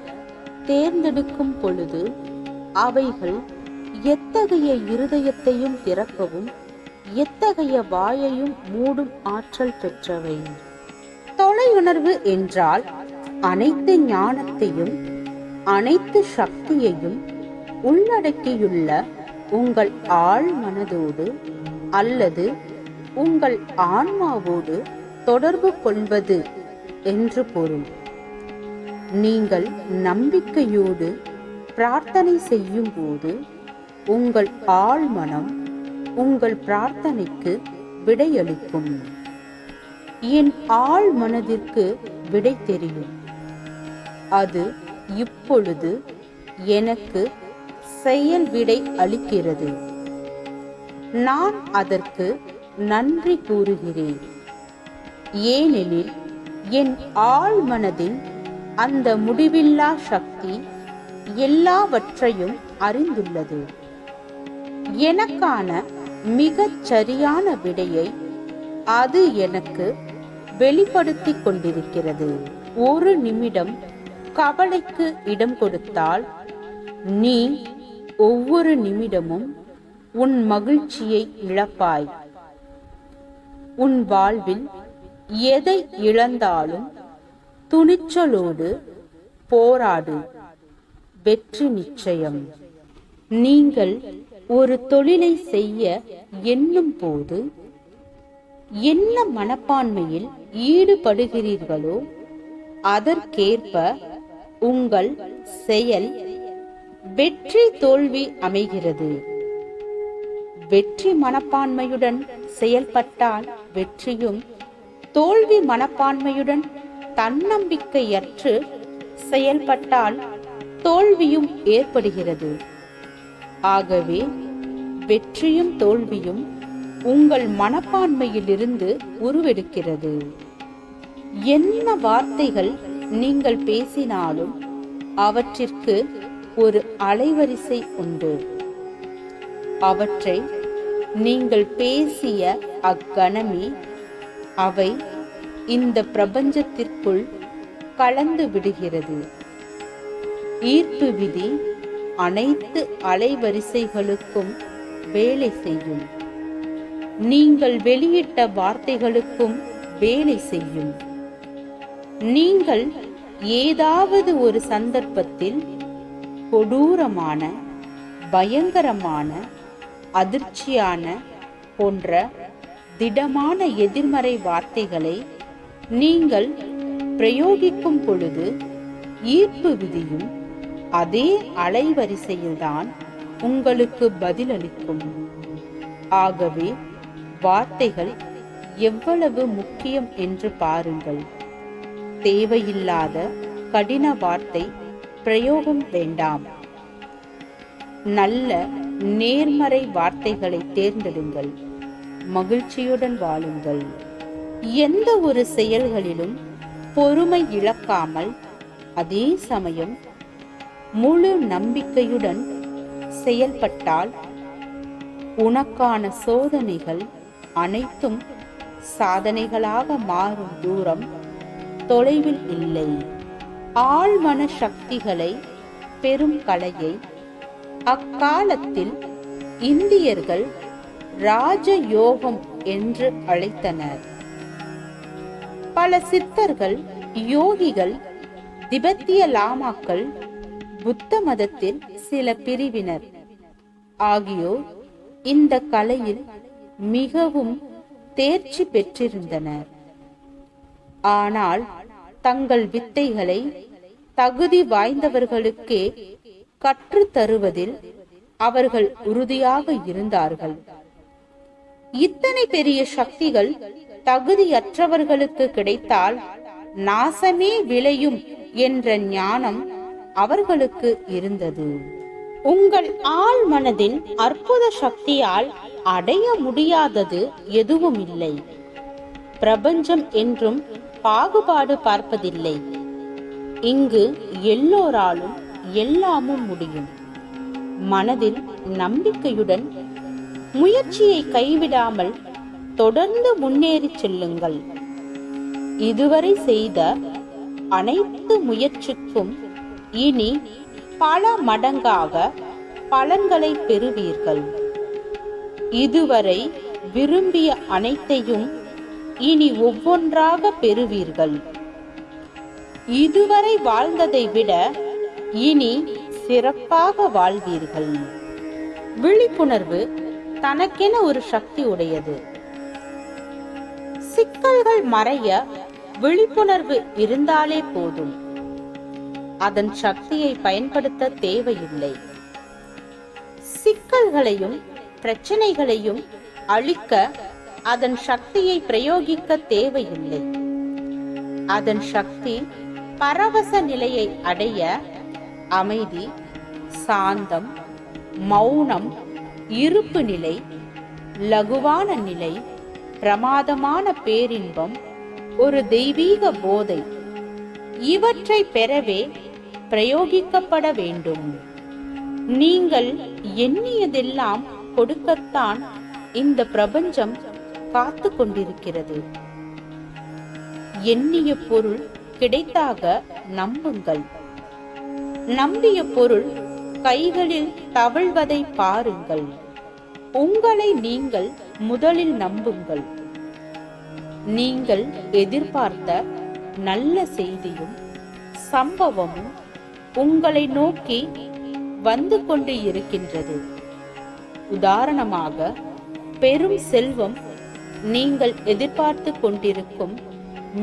தேர்ந்தெடுக்கும் பொழுது அவைகள் எத்தகைய இருதயத்தையும் திறக்கவும் எத்தகைய வாயையும் மூடும் ஆற்றல் பெற்றவை. தொலையுணர்வு என்றால் அனைத்து ஞானத்தையும் அனைத்து சக்தியையும் உள்ளடக்கியுள்ள உங்கள் ஆழ் மனதோடு அல்லது உங்கள் ஆன்மாவோடு தொடர்பு கொள்வது என்று பொருள். நீங்கள் நம்பிக்கையோடு பிரார்த்தனை செய்யும் போது உங்கள் ஆழ்மனம் உங்கள் பிரார்த்தனைக்கு விடையளிக்கும். என் ஆழ் மனதிற்கு விடை தெரியும். அது இப்பொழுது எனக்கு செயல் விடை அளிக்கிறது. நான் அதற்கு நன்றி கூறுகிறேன். ஏனெனில் என் ஆழ் மனதின் அந்த முடிவில்லா சக்தி எல்லாவற்றையும் அறிந்துள்ளது. எனக்கான மிகச் சரியான விடையை அது எனக்கு வெளிப்படுத்தி கொண்டிருக்கிறது. ஒரு நிமிடம் கவலைக்கு இடம் கொடுத்தால் நீ ஒவ்வொரு நிமிடமும் உன் மகிழ்ச்சியை இழப்பாய். உன் வாழ்வில் எதை இழந்தாலும் துணிச்சலோடு போராடு. வெற்றி நிச்சயம். நீங்கள் ஒரு தொழிலை செய்ய எண்ணும் போது என்ன மனப்பான்மையில் ஈடுபடுகிறீர்களோ அதற்கேற்ப உங்கள் செயல் வெற்றி தோல்வி அமைகிறது. வெற்றி மனப்பான்மையுடன் செயல்பட்டால் வெற்றியும், தோல்வி மனப்பான்மையுடன் தன்னம்பிக்கையற்று செயல்பட்டால் தோல்வியும் ஏற்படுகிறது. ஆகவே வெற்றியும் தோல்வியும் உங்கள் மனப்பான்மையிலிருந்து உருவெடுக்கிறது. என்ன வார்த்தைகள் நீங்கள் பேசினாலும் அவற்றிற்கு ஒரு அலைவரிசை உண்டு. அவற்றை நீங்கள் பேசிய அக்கணமே அவை இந்த பிரபஞ்சத்திற்குள் கலந்து விடுகிறது. ஈர்ப்பு விதி அனைத்து அலைவரிசைகளுக்கும் வேலை செய்யும். நீங்கள் வெளியிட்ட வார்த்தைகளுக்கும் வேலை செய்யும். நீங்கள் ஏதாவது ஒரு சந்தர்ப்பத்தில் கொடூரமான, பயங்கரமான, அதிர்ச்சியான போன்ற திடமான எதிர்மறை வார்த்தைகளை நீங்கள் பிரயோகிக்கும் பொழுது ஈர்ப்பு விதியும் அதே அலைவரிசையில்தான் உங்களுக்கு பதிலளிக்கும். ஆகவே வார்த்தைகள் எவ்வளவு முக்கியம் என்று பாருங்கள். தேவையில்லாத கடின வார்த்தை பிரயோகம் வேண்டாம். நல்ல நேர்மறை வார்த்தைகளை தேர்ந்தெடுங்கள். மகிழ்ச்சியுடன் வாழுங்கள். எந்த ஒரு செயல்களிலும் பொறுமை இழக்காமல் அதே சமயம் முழு நம்பிக்கையுடன் செயல்பட்டால் உனக்கான சோதனைகள் அனைத்தும் சாதனைகளாக மாறும் தூரம் தொலைவில் இல்லை. ஆழ்மன சக்திகளை பெரும் கலையை அக்காலத்தில் இந்தியர்கள் ராஜயோகம் என்று அழைத்தனர். பல சித்தர்கள், யோகிகள், திபெத்திய லாமாக்கள், புத்த மதத்தில் சில பிரிவினர் ஆகியோர் இந்த கலையில் மிகவும் தேர்ச்சி பெற்றிருந்தனர். ஆனால் தங்கள் வித்தைகளை தகுதி வாய்ந்தவர்களுக்கே கற்றுத் தருவதில் அவர்கள் உறுதியாக இருந்தார்கள். இத்தனை பெரிய சக்திகள் தகுதியற்றவர்களுக்கு கிடைத்தால் நாசமே விளையும் என்ற ஞானம் அவர்களுக்கு இருந்தது. உங்கள் ஆழ் மனதின் அற்புத சக்தியால் அடைய முடியாதது எதுவும் இல்லை. பிரபஞ்சம் என்றும் பாகுபாடு பார்ப்பதில்லை. இங்கு எல்லோராலும் எல்லாமும் முடியும். மனதில் நம்பிக்கையுடன் முயற்சியை கைவிடாமல் தொடர்ந்து முன்னேறி செல்லுங்கள். இதுவரை செய்த அனைத்து முயற்சிக்கும் இனி பல மடங்காக பலன்களை பெறுவீர்கள். இதுவரை விரும்பிய அனைத்தையும் இனி ஒவ்வொன்றாக பெறுவீர்கள். இதுவரை வாழ்ந்ததை விட இனி சிறப்பாக வாழ்வீர்கள். விழிப்புணர்வு தனக்கென ஒரு சக்தி உடையது. சிக்கல்கள் மறைய விழிப்புணர்வு இருந்தாலே போதும். அதன் சக்தியை பயன்படுத்த தேவையில்லை. சிக்கல்களையும் பிரச்சனைகளையும் அழிக்க அதன் சக்தியை பிரயோகிக்க தேவையில்லை. அதன் சக்தி பரவச நிலையை அடைய அமைதி, சாந்தம், மௌனம், இருப்பு நிலை, லகுவான நிலை, பிரமாதமான பேரின்பம், ஒரு தெய்வீக போதை, இவற்றை பெறவே பிரயோகிக்கப்பட வேண்டும். நீங்கள் எண்ணியதெல்லாம் கொடுக்கத்தான் இந்த பிரபஞ்சம் காத்து கொண்டிருக்கிறது. எண்ணிய பொருள் கிடைத்தாக நம்புங்கள். நம்பிய பொருள் கைகளில் தவழ்வதை பாருங்கள். உங்களை நீங்கள் முதலில் நம்புங்கள். நீங்கள் எதிர்பார்த்த நல்ல செய்தியும் சம்பவமும் உங்களை நோக்கி வந்து கொண்டு இருக்கின்றது. உதாரணமாக, பெரும் செல்வம் நீங்கள் எதிர்பார்த்து கொண்டிருக்கும்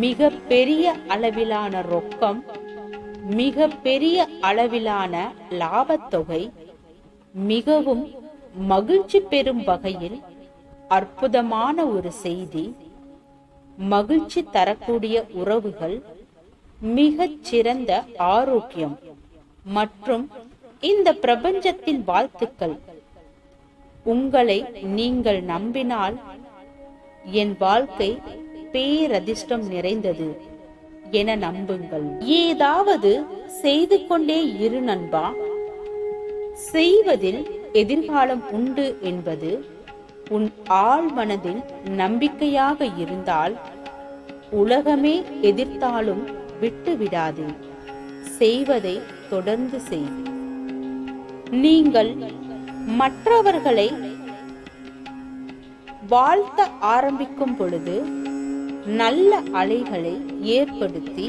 மிக பெரிய அளவிலான ரொக்கம், மிக பெரிய அளவிலான லாபத்தொகை, மிகவும் மகிழ்ச்சி பெறும் வகையில் அற்புதமான ஒரு செய்தி, மகிழ்ச்சி தரக்கூடிய உறவுகள், மிகச் சிறந்த ஆரோக்கியம் மற்றும் இந்த பிரபஞ்சத்தின் வாழ்த்துக்கள். உங்களை நீங்கள் நம்பினால் என் வாழ்க்கை பேரதிர்ஷ்டம் நிறைந்தது என நம்புங்கள். ஏதாவது செய்து கொண்டே இரு நண்பா. செய்வதில் எதிர்காலம் உண்டு என்பது உன் ஆழ் மனதில் நம்பிக்கையாக இருந்தால் உலகமே எதிர்த்தாலும் விட்டு விடாது. செய்வதை தொடர்ந்து செய். நீங்கள் மற்றவர்களை வாழ்த்த ஆரம்பிக்கும் பொழுது நல்ல அலைகளை ஏற்படுத்தி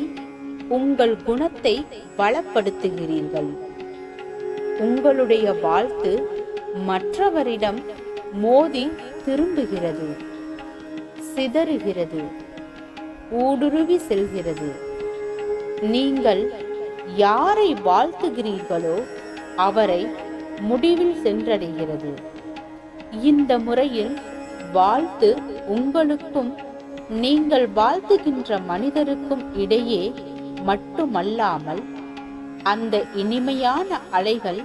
உங்கள் குணத்தை வளப்படுத்துகிறீர்கள். உங்களுடைய வாழ்த்து மற்றவரிடம் மோதி திரும்புகிறது, சிதறுகிறது, ஊடுருவி செல்கிறது. நீங்கள் யாரை வாழ்த்துகிறீர்களோ அவரை முடிவில் சென்றடைகிறது. இந்த முறையில் வாழ்த்து உங்களுக்கும் நீங்கள் வாழ்த்துகின்ற மனிதருக்கும் இடையே மட்டுமல்லாமல் அந்த இனிமையான அலைகள்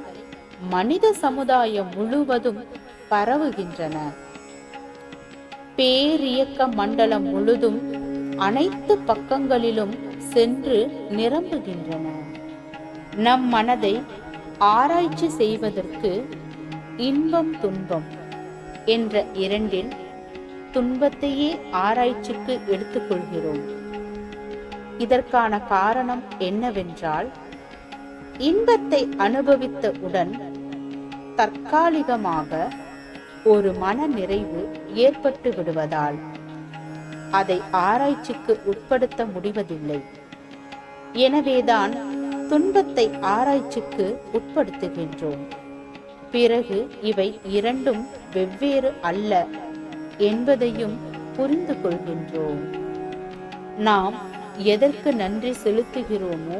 மனித சமுதாயம் முழுவதும் பரவுகின்றன. பேரியக்க மண்டலம் முழுதும் அனைத்து பக்கங்களிலும் சென்று நிரம்புகின்றன. நம் மனதை ஆராய்ச்சி செய்வதற்கு இன்பம் துன்பம் என்ற இரண்டில் துன்பத்தையே ஆராய்ச்சிக்கு எடுத்துக்கொள்கிறோம். இதற்கான காரணம் என்னவென்றால், இன்பத்தை அனுபவித்தவுடன் தற்காலிகமாக ஒரு மன நிறைவு ஏற்பட்டு விடுவதால் அதை ஆராய்ச்சிக்கு உட்படுத்த முடிவதில்லை. எனவேதான் துன்பத்தை ஆராய்ச்சிக்கு உட்படுத்துகின்றோம். பிறகு இவை இரண்டும் வெவ்வேறு அல்ல என்பதையும் புரிந்து கொள்கின்றோம். நாம் எதற்கு நன்றி செலுத்துகிறோமோ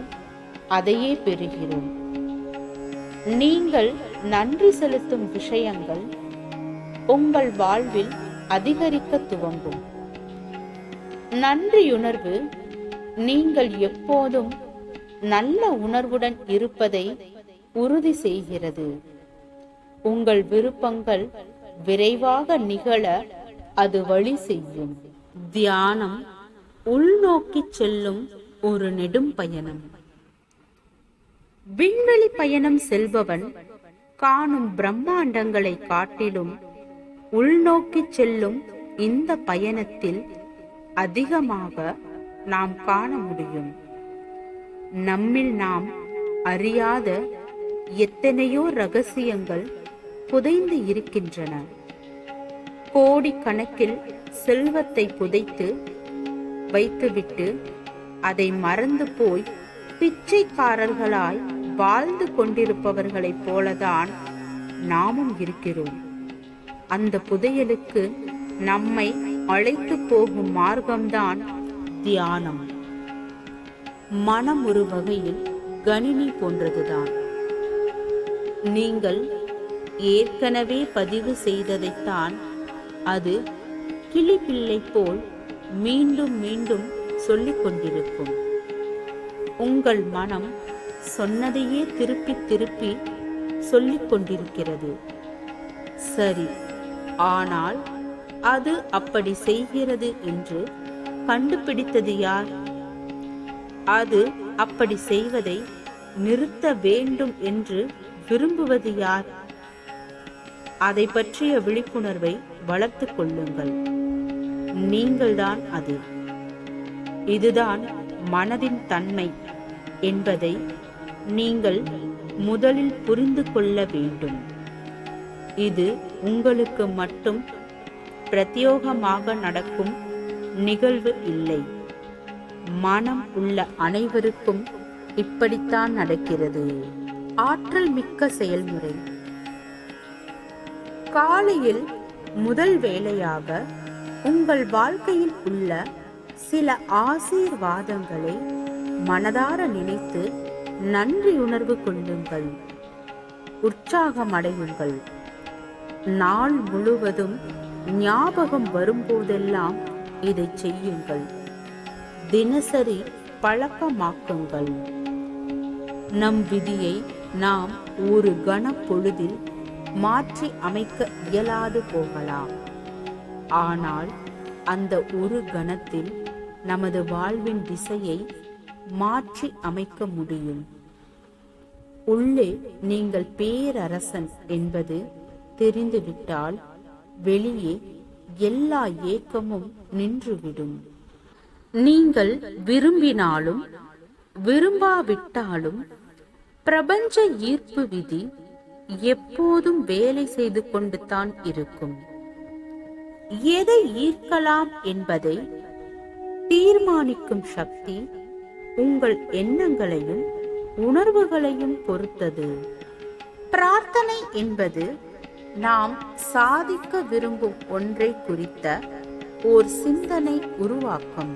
அதையே பெறுகிறோம். நீங்கள் நன்றி செலுத்தும் விஷயங்கள் உங்கள் வாழ்வில் அதிகரிக்க துவங்கும். நன்றியுணர்வு நீங்கள் எப்போதும் நல்ல உணர்வுடன் இருப்பதை உறுதி செய்கிறது. உங்கள் விருப்பங்கள் விரைவாக நிகழ அது வழி செய்யும். தியானம் உள்நோக்கி செல்லும் ஒரு நெடும் பயணம். விண்வெளி பயணம் செல்பவன் காணும் பிரம்மாண்டங்களை காட்டிலும் உள்நோக்கி செல்லும் இந்த பயணத்தில் அதிகமாக நாம் காண முடியும். நம்மில் நாம் அறியாத எத்தனையோ ரகசியங்கள் புதைந்து இருக்கின்றன. கோடிக்கணக்கில் செல்வத்தை புதைத்து வைத்துவிட்டு அதை மறந்து போய் பிச்சைக்காரர்களாய் வாழ்ந்து கொண்டிருப்பவர்களைப் போலதான் நாமும் இருக்கிறோம். அந்த புதையலுக்கு நம்மை அழைத்து போகும் மார்க்கம்தான் தியானம். மனம் ஒரு வகையில் கணினி போன்றதுதான். நீங்கள் ஏற்கனவே பதிவு செய்ததைத்தான் அது கிளிப்பிள்ளை போல் மீண்டும் மீண்டும் சொல்லிக் கொண்டிருக்கும். உங்கள் மனம் சொன்னதையே திருப்பி திருப்பி சொல்லிக் கொண்டிருக்கிறது. சரி, ஆனால் அது அப்படி செய்கிறது என்று கண்டுபிடித்தது யார்? அது அப்படி செய்வதை நிறுத்த வேண்டும் என்று விரும்புவது யார்? அதை பற்றிய விழிப்புணர்வை வளர்த்துக் கொள்ளுங்கள். நீங்கள்தான் அது. இதுதான் மனதின் தன்மை என்பதை நீங்கள் முதலில் புரிந்து கொள்ள வேண்டும். இது உங்களுக்கு மட்டும் பிரத்யேகமாக நடக்கும் நிகழ்வு இல்லை. மனம் உள்ள அனைவருக்கும் இப்படித்தான் நடக்கிறது. ஆற்றல் மிக்க செயல்முறை. காலையில் முதல் வேளையாக உங்கள் வாழ்க்கையில் உள்ள சில ஆசீர்வாதங்களை மனதார நினைத்து நன்றியுணர்வு கொள்ளுங்கள். உற்சாகம் அடையுங்கள். நாள் முழுவதும் ஞாபகம் வரும்போதெல்லாம் இதை செய்யுங்கள். தினசரி பழக்கமாக்குங்கள். நம் விதியை நாம் ஒரு கணப்பொழுதில் மாற்றி அமைக்க இயலாது போகலாம். ஆனால் அந்த ஒரு கணத்தில் நமது வாழ்வின் திசையை மாற்றி அமைக்க முடியும். உள்ளே நீங்கள் பேரரசன் என்பது தெரிந்துவிட்டால் வெளியே எல்லா ஏக்கமும் நின்றுவிடும். நீங்கள் விரும்பினாலும் விரும்பாவிட்டாலும் பிரபஞ்ச ஈர்ப்பு விதி எப்போதும் வேலை செய்து கொண்டு தான் இருக்கும். எதை ஈர்க்கலாம் என்பதை தீர்மானிக்கும் சக்தி உங்கள் எண்ணங்களையும் உணர்வுகளையும் பொறுத்தது. பிரார்த்தனை என்பது நாம் சாதிக்க விரும்பும் ஒன்றை குறித்த ஓர் சிந்தனை உருவாக்கம்.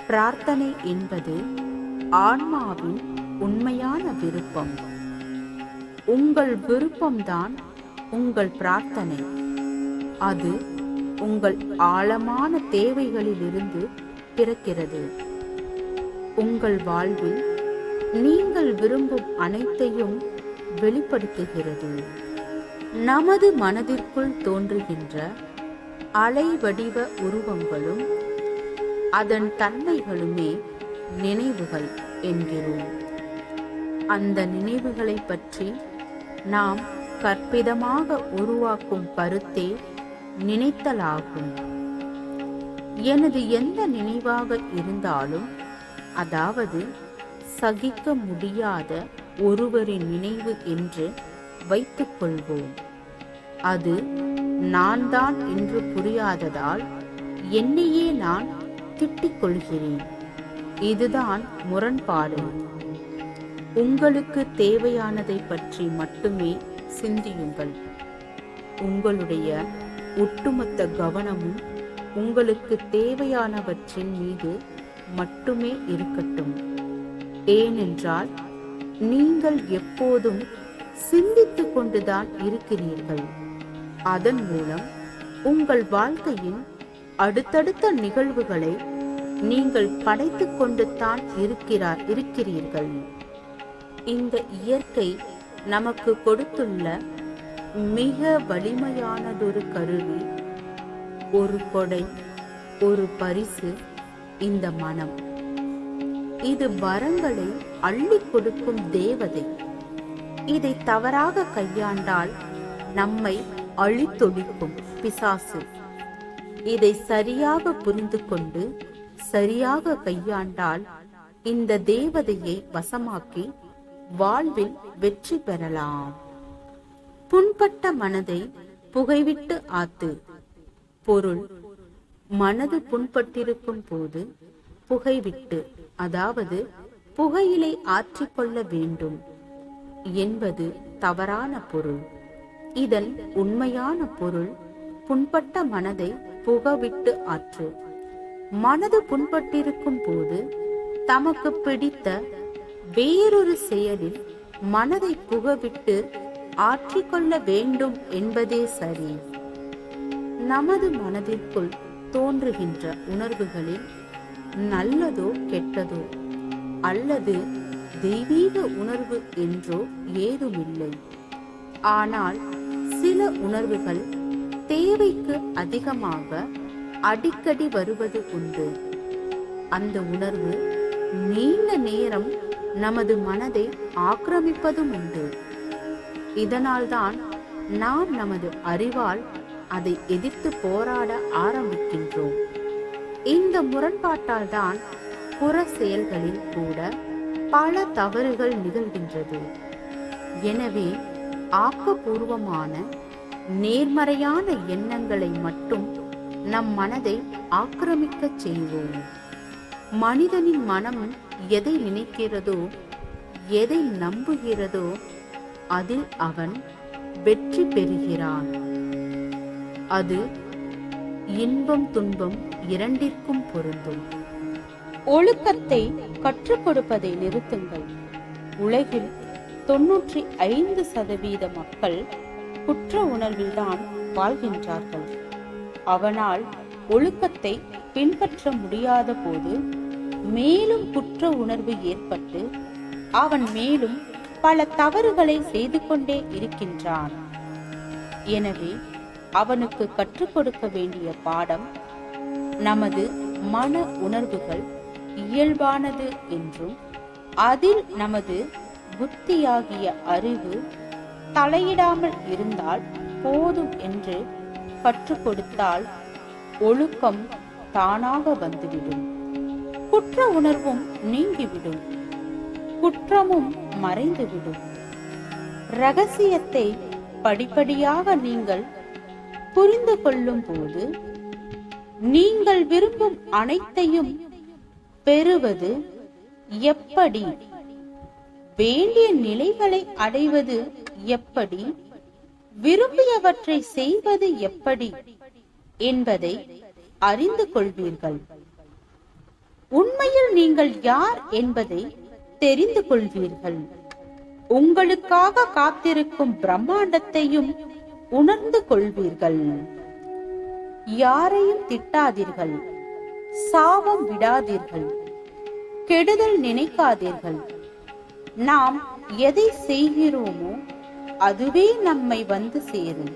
பிரார்த்தனை என்பது ஆன்மாவின் உண்மையான விருப்பம். உங்கள் விருப்பம்தான் உங்கள் பிரார்த்தனை. அது உங்கள் ஆழமான தேவைகளிலிருந்து பிறக்கிறது. உங்கள் வாழ்வில் நீங்கள் விரும்பும் அனைத்தையும் வெளிப்படுத்துகிறது. நமது மனதிற்குள் தோன்றுகின்ற அலைவடிவ உருவங்களும் அதன் தன்மைகளுமே நினைவுகள் என்கிறோம். அந்த நினைவுகளை பற்றி நாம் கற்பிதமாக உருவாக்கும் கருத்தே நினைத்தலாகும். எனது எந்த நினைவாக இருந்தாலும், அதாவது சகிக்க முடியாத ஒருவரின் நினைவு என்று வைத்துக் கொள்வோம். அது நான் தான் என்று புரியாததால் என்னையே நான் திட்டிக் கொள்கிறேன். இதுதான் முரண்பாடு. உங்களுக்கு தேவையானதை பற்றி மட்டுமே சிந்தியுங்கள். உங்களுடைய ஒட்டுமொத்த கவனமும் உங்களுக்கு தேவையானவற்றின் மீது மட்டுமே இருக்கட்டும். ஏனென்றால் நீங்கள் எப்போதும் சிந்தித்துக் கொண்டுதான் இருக்கிறீர்கள். அதன் மூலம் உங்கள் வாழ்க்கையின் அடுத்தடுத்த நிகழ்வுகளை நீங்கள் படைத்துக் கொண்டு தான் இருக்கிறீர்கள். இந்த இயற்கை நமக்கு கொடுத்துள்ள மிக வலிமையானதொரு கருவி, ஒரு கொடை, ஒரு பரிசு, இந்த மனம். இது வரங்களை அள்ளி கொடுக்கும் தேவதை. இதை தவறாக கையாண்டால் நம்மை அழித்தொழிக்கும் பிசாசு. இதை சரியாக புரிந்து கொண்டு சரியாக கையாண்டால் இந்த தேவதையை வசமாக்கி வாழ்வில் வெற்றி பெறலாம். புண்பட்ட மனதை புகைவிட்டு ஆத்து. பொருள்: மனது புண்பட்டிருக்கும் போது புகைவிட்டு, அதாவது புகையிலை ஆற்றிக்கொள்ள வேண்டும் என்பது தவறான பொருள். இதன் உண்மையான பொருள், புண்பட்ட மனதை புகவிட்டு ஆற்று. மனது புண்பட்டிருக்கும் போது தமக்கு பிடித்த வேறொரு செயலில் மனதை புகவிட்டு ஆற்றிக்கொள்ள வேண்டும் என்பதே சரி. நமது மனதிற்குள் தோன்றுகின்ற உணர்வுகளில் நல்லதோ கெட்டதோ அல்லது தெய்வீக உணர்வு என்றோ ஏதுமில்லை. ஆனால் சில உணர்வுகள் தேவைக்கு அதிகமாக அடிக்கடி வருவது உண்டு. அந்த உணர்வு நீண்ட நேரம் நமது மனதை ஆக்கிரமிப்பதும் உண்டு. இதனால்தான் நாம் நமது அறிவால் அதை எதிர்த்து போராட ஆரம்பிக்கின்றோம். இந்த முரண்பாட்டால் தான் புற செயல்களில் கூட பல தவறுகள் நிகழ்கின்றது. எனவே ஆக்கப்பூர்வமான நேர்மறையான எண்ணங்களை மட்டும் நம் மனதை ஆக்கிரமிக்க செய்வோம். மனிதனின் மனம் எதை நினைக்கிறதோ, எதை நம்புகிறதோ அதில் அவன் வெற்றி பெறுகிறான். அது இன்பம் துன்பம் இரண்டிற்கும் பொருந்தும்.
ஒழுக்கத்தை கற்றுக் கொடுப்பதை நிறுத்துங்கள். உலகில் 95% மக்கள் குற்ற உணர்வில்தான் வாழ்கின்றார்கள். அவனால் ஒழுக்கத்தை பின்பற்ற முடியாத போது மேலும் குற்ற உணர்வு ஏற்பட்டு அவன் மேலும் பல தவறுகளை செய்து கொண்டே இருக்கின்றான். எனவே அவனுக்கு கற்றுக் கொடுக்க வேண்டிய பாடம், நமது மன உணர்வுகள் இயல்பானது என்றும் அதில் நமது புத்தியாகிய அறிவு தலையிடாமல் இருந்தால் போதும் என்று கற்றுக் கொடுத்தால் ஒழுக்கம் தானாக வந்துவிடும். குற்ற உணர்வும் நீங்கிவிடும், குற்றமும் மறைந்துவிடும். ரகசியத்தை படிப்படியாக நீங்கள் புரிந்து கொள்ளும் போது நீங்கள் விரும்பும் அனைத்தையும் பெறுவது எப்படி, வேண்டிய நிலைகளை அடைவது எப்படி, விரும்பியவற்றை செய்வது எப்படி என்பதை அறிந்து கொள்வீர்கள். உண்மையில் நீங்கள் யார் என்பதை தெரிந்து கொள்வீர்கள். உங்களுக்காக காத்திருக்கும் பிரம்மாண்டத்தையும் உணர்ந்து கொள்வீர்கள். யாரையும் திட்டாதீர்கள், சாபம் விடாதீர்கள், கெடுதல் நினைக்காதீர்கள். நாம் எதை செய்கிறோமோ அதுவே நம்மை வந்து சேரும்.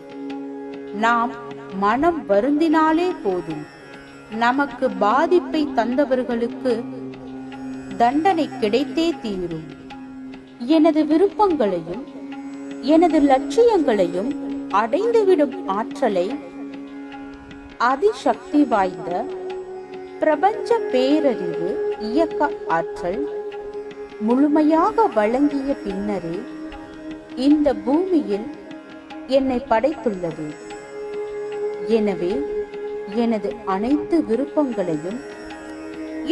நாம் மனம் வருந்தினாலே போதும், நமக்கு பாதிப்பை தந்தவர்களுக்கு தண்டனை கிடைத்தே தீரும். எனது விருப்பங்களையும் எனது லட்சியங்களையும் அடைந்துவிடும் ஆற்றலை அதிசக்தி வாய்ந்த பிரபஞ்ச பேரறிவு இயக்க ஆற்றல் முழுமையாக வழங்கிய பின்னரே இந்த பூமியில் என்னை படைத்துள்ளது. எனவே எனது அனைத்து விருப்பங்களையும்,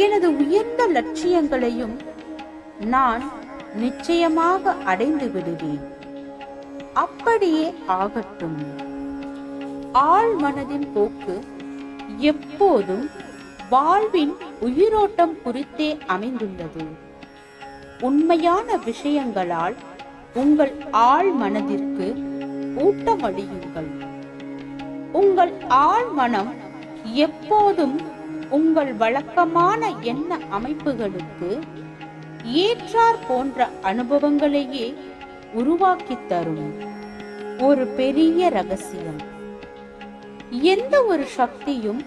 எனது உயர்ந்த லட்சியங்களையும் நான் நிச்சயமாக அடைந்து விடுவேன். அப்படியே ஆகட்டும். ஆழ் மனதின் போக்கு எப்போதும் வாழ்வின் உயிரோட்டம் குறித்தே அமைந்துள்ளது. உண்மையான விஷயங்களால் உங்கள் ஆழ் மனதிற்கு ஊட்டமளியுங்கள். உங்கள் ஆழ் மனம் எப்போதும் உங்கள் வழக்கமான எண்ண அமைப்புகளுக்கு ஏற்றார் போன்ற அனுபவங்களையே உருவாக்கி தரும். ஒரு பெரிய ரகசியம்: எந்த ஒரு சக்தியும்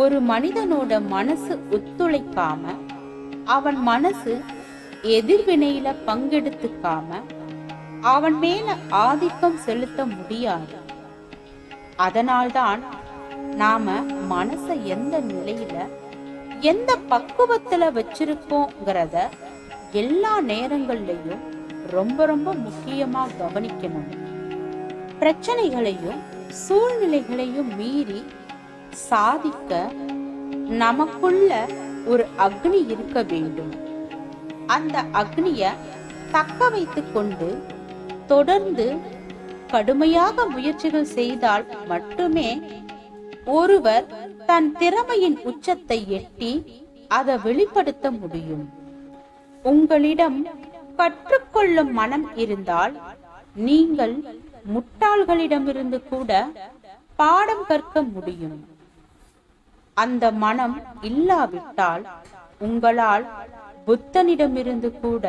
ஒரு மனிதனோட மனசு ஒத்துழைக்காம, அவன் மனசு எதிர்வினையில பங்கெடுத்துக்காம அவன் மேல ஆதிக்கம் செலுத்த முடியாது. அதனால்தான் நாம மனசை எந்த நிலையில, எந்த பக்குவத்துல வச்சிருக்கோங்கிறத எல்லா நேரங்கள்லயும் ரொம்ப ரொம்ப முக்கியமா கவனிக்கணும். பிரச்சனைகளையும் சூழ்நிலைகளையும் மீறி சாதிக்க நமக்குள்ள ஒரு அக்னி இருக்க வேண்டும். அந்த அக்னிய தக்க வைத்துக் கொண்டு தொடர்ந்து கடுமையாக முயற்சிகள் செய்தால் மட்டுமே ஒருவர் தன் திறமையின் உச்சத்தை எட்டி அதை வெளிப்படுத்த முடியும். உங்களிடம் கற்றுக்கொள்ளும் மனம் இருந்தால் நீங்கள் முட்டாள்களிடமிருந்து கூட பாடம் கற்க முடியும். அந்த மனம் இல்லாவிட்டால் உங்களால் புத்தனிடமிருந்து கூட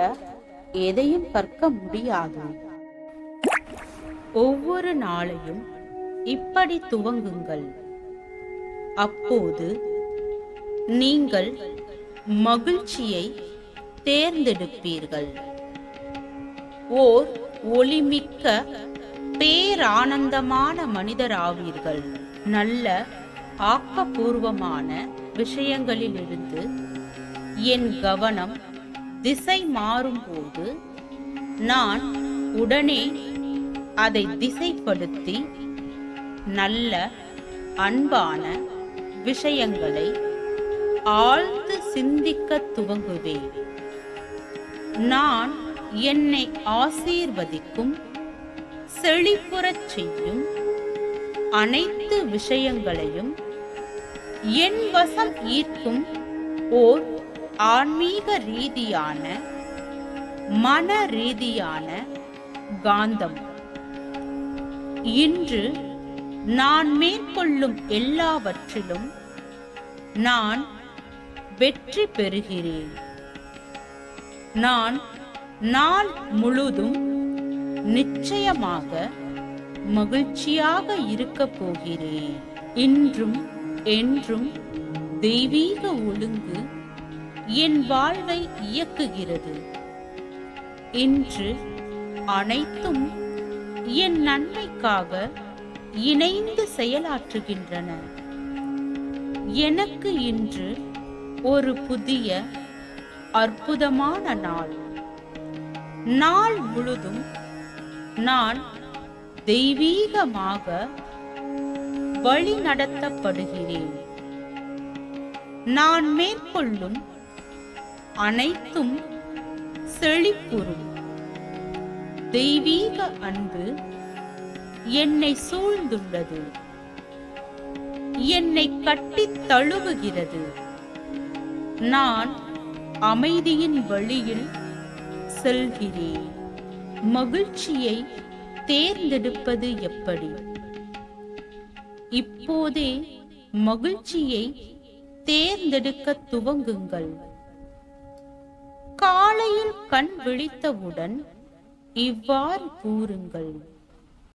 எதையும் கற்க முடியாது. ஒவ்வொரு நாளையும் இப்படி துவங்குங்கள். அப்போது நீங்கள் மகிழ்ச்சியை தேர்ந்தெடுப்பீர்கள். ஓர் ஒளிமிக்க பேரானந்தமான மனிதராவீர்கள். நல்ல ஆக்கப்பூர்வமான விஷயங்களிலிருந்து என் கவனம் திசை மாறும்போது நான் உடனே அதை திசைப்படுத்தி நல்ல அன்பான விஷயங்களை ஆழ்ந்து சிந்திக்க துவங்குவேன். நான் என்னை ஆசீர்வதிக்கும், செழிப்புறச் செய்யும் அனைத்து விஷயங்களையும் என் வசம் ஈர்க்கும் ஓர் ஆன்மீக ரீதியான, மன ரீதியான காந்தம். இன்று நான் மேற்கொள்ளும் எல்லாவற்றிலும் நான் வெற்றி பெறுகிறேன். நான் நாள் முழுதும் நிச்சயமாக மகிழ்ச்சியாக இருக்க போகிறேன். இன்றும் என்றும் தெய்வீக ஒழுங்கு என் வாழ்வை இயக்குகிறது. இன்று அனைத்தும் என் நன்மைக்காக இணைந்து செயலாற்றுகின்றன. எனக்கு இன்று ஒரு புதிய அற்புதமான நாள். நாள் முழுதும் நான் தெய்வீகமாக வழி நடத்தப்படுகிறேன். நான் மேற்கொள்ளும் அனைத்தும் செழிப்புறும். தெய்வீக அன்பு என்னை சூழ்ந்துள்ளது, என்னை கட்டித் தழுவுகிறது. நான் அமைதியின் வழியில் செல்கிறேன். மகிழ்ச்சியை தேர்ந்தெடுப்பது எப்படி? இப்போதே மகிழ்ச்சியை தேர்ந்தெடுக்க துவங்குங்கள். காலையில் கண் விழித்தவுடன் இவ்வாறு கூறுங்கள்: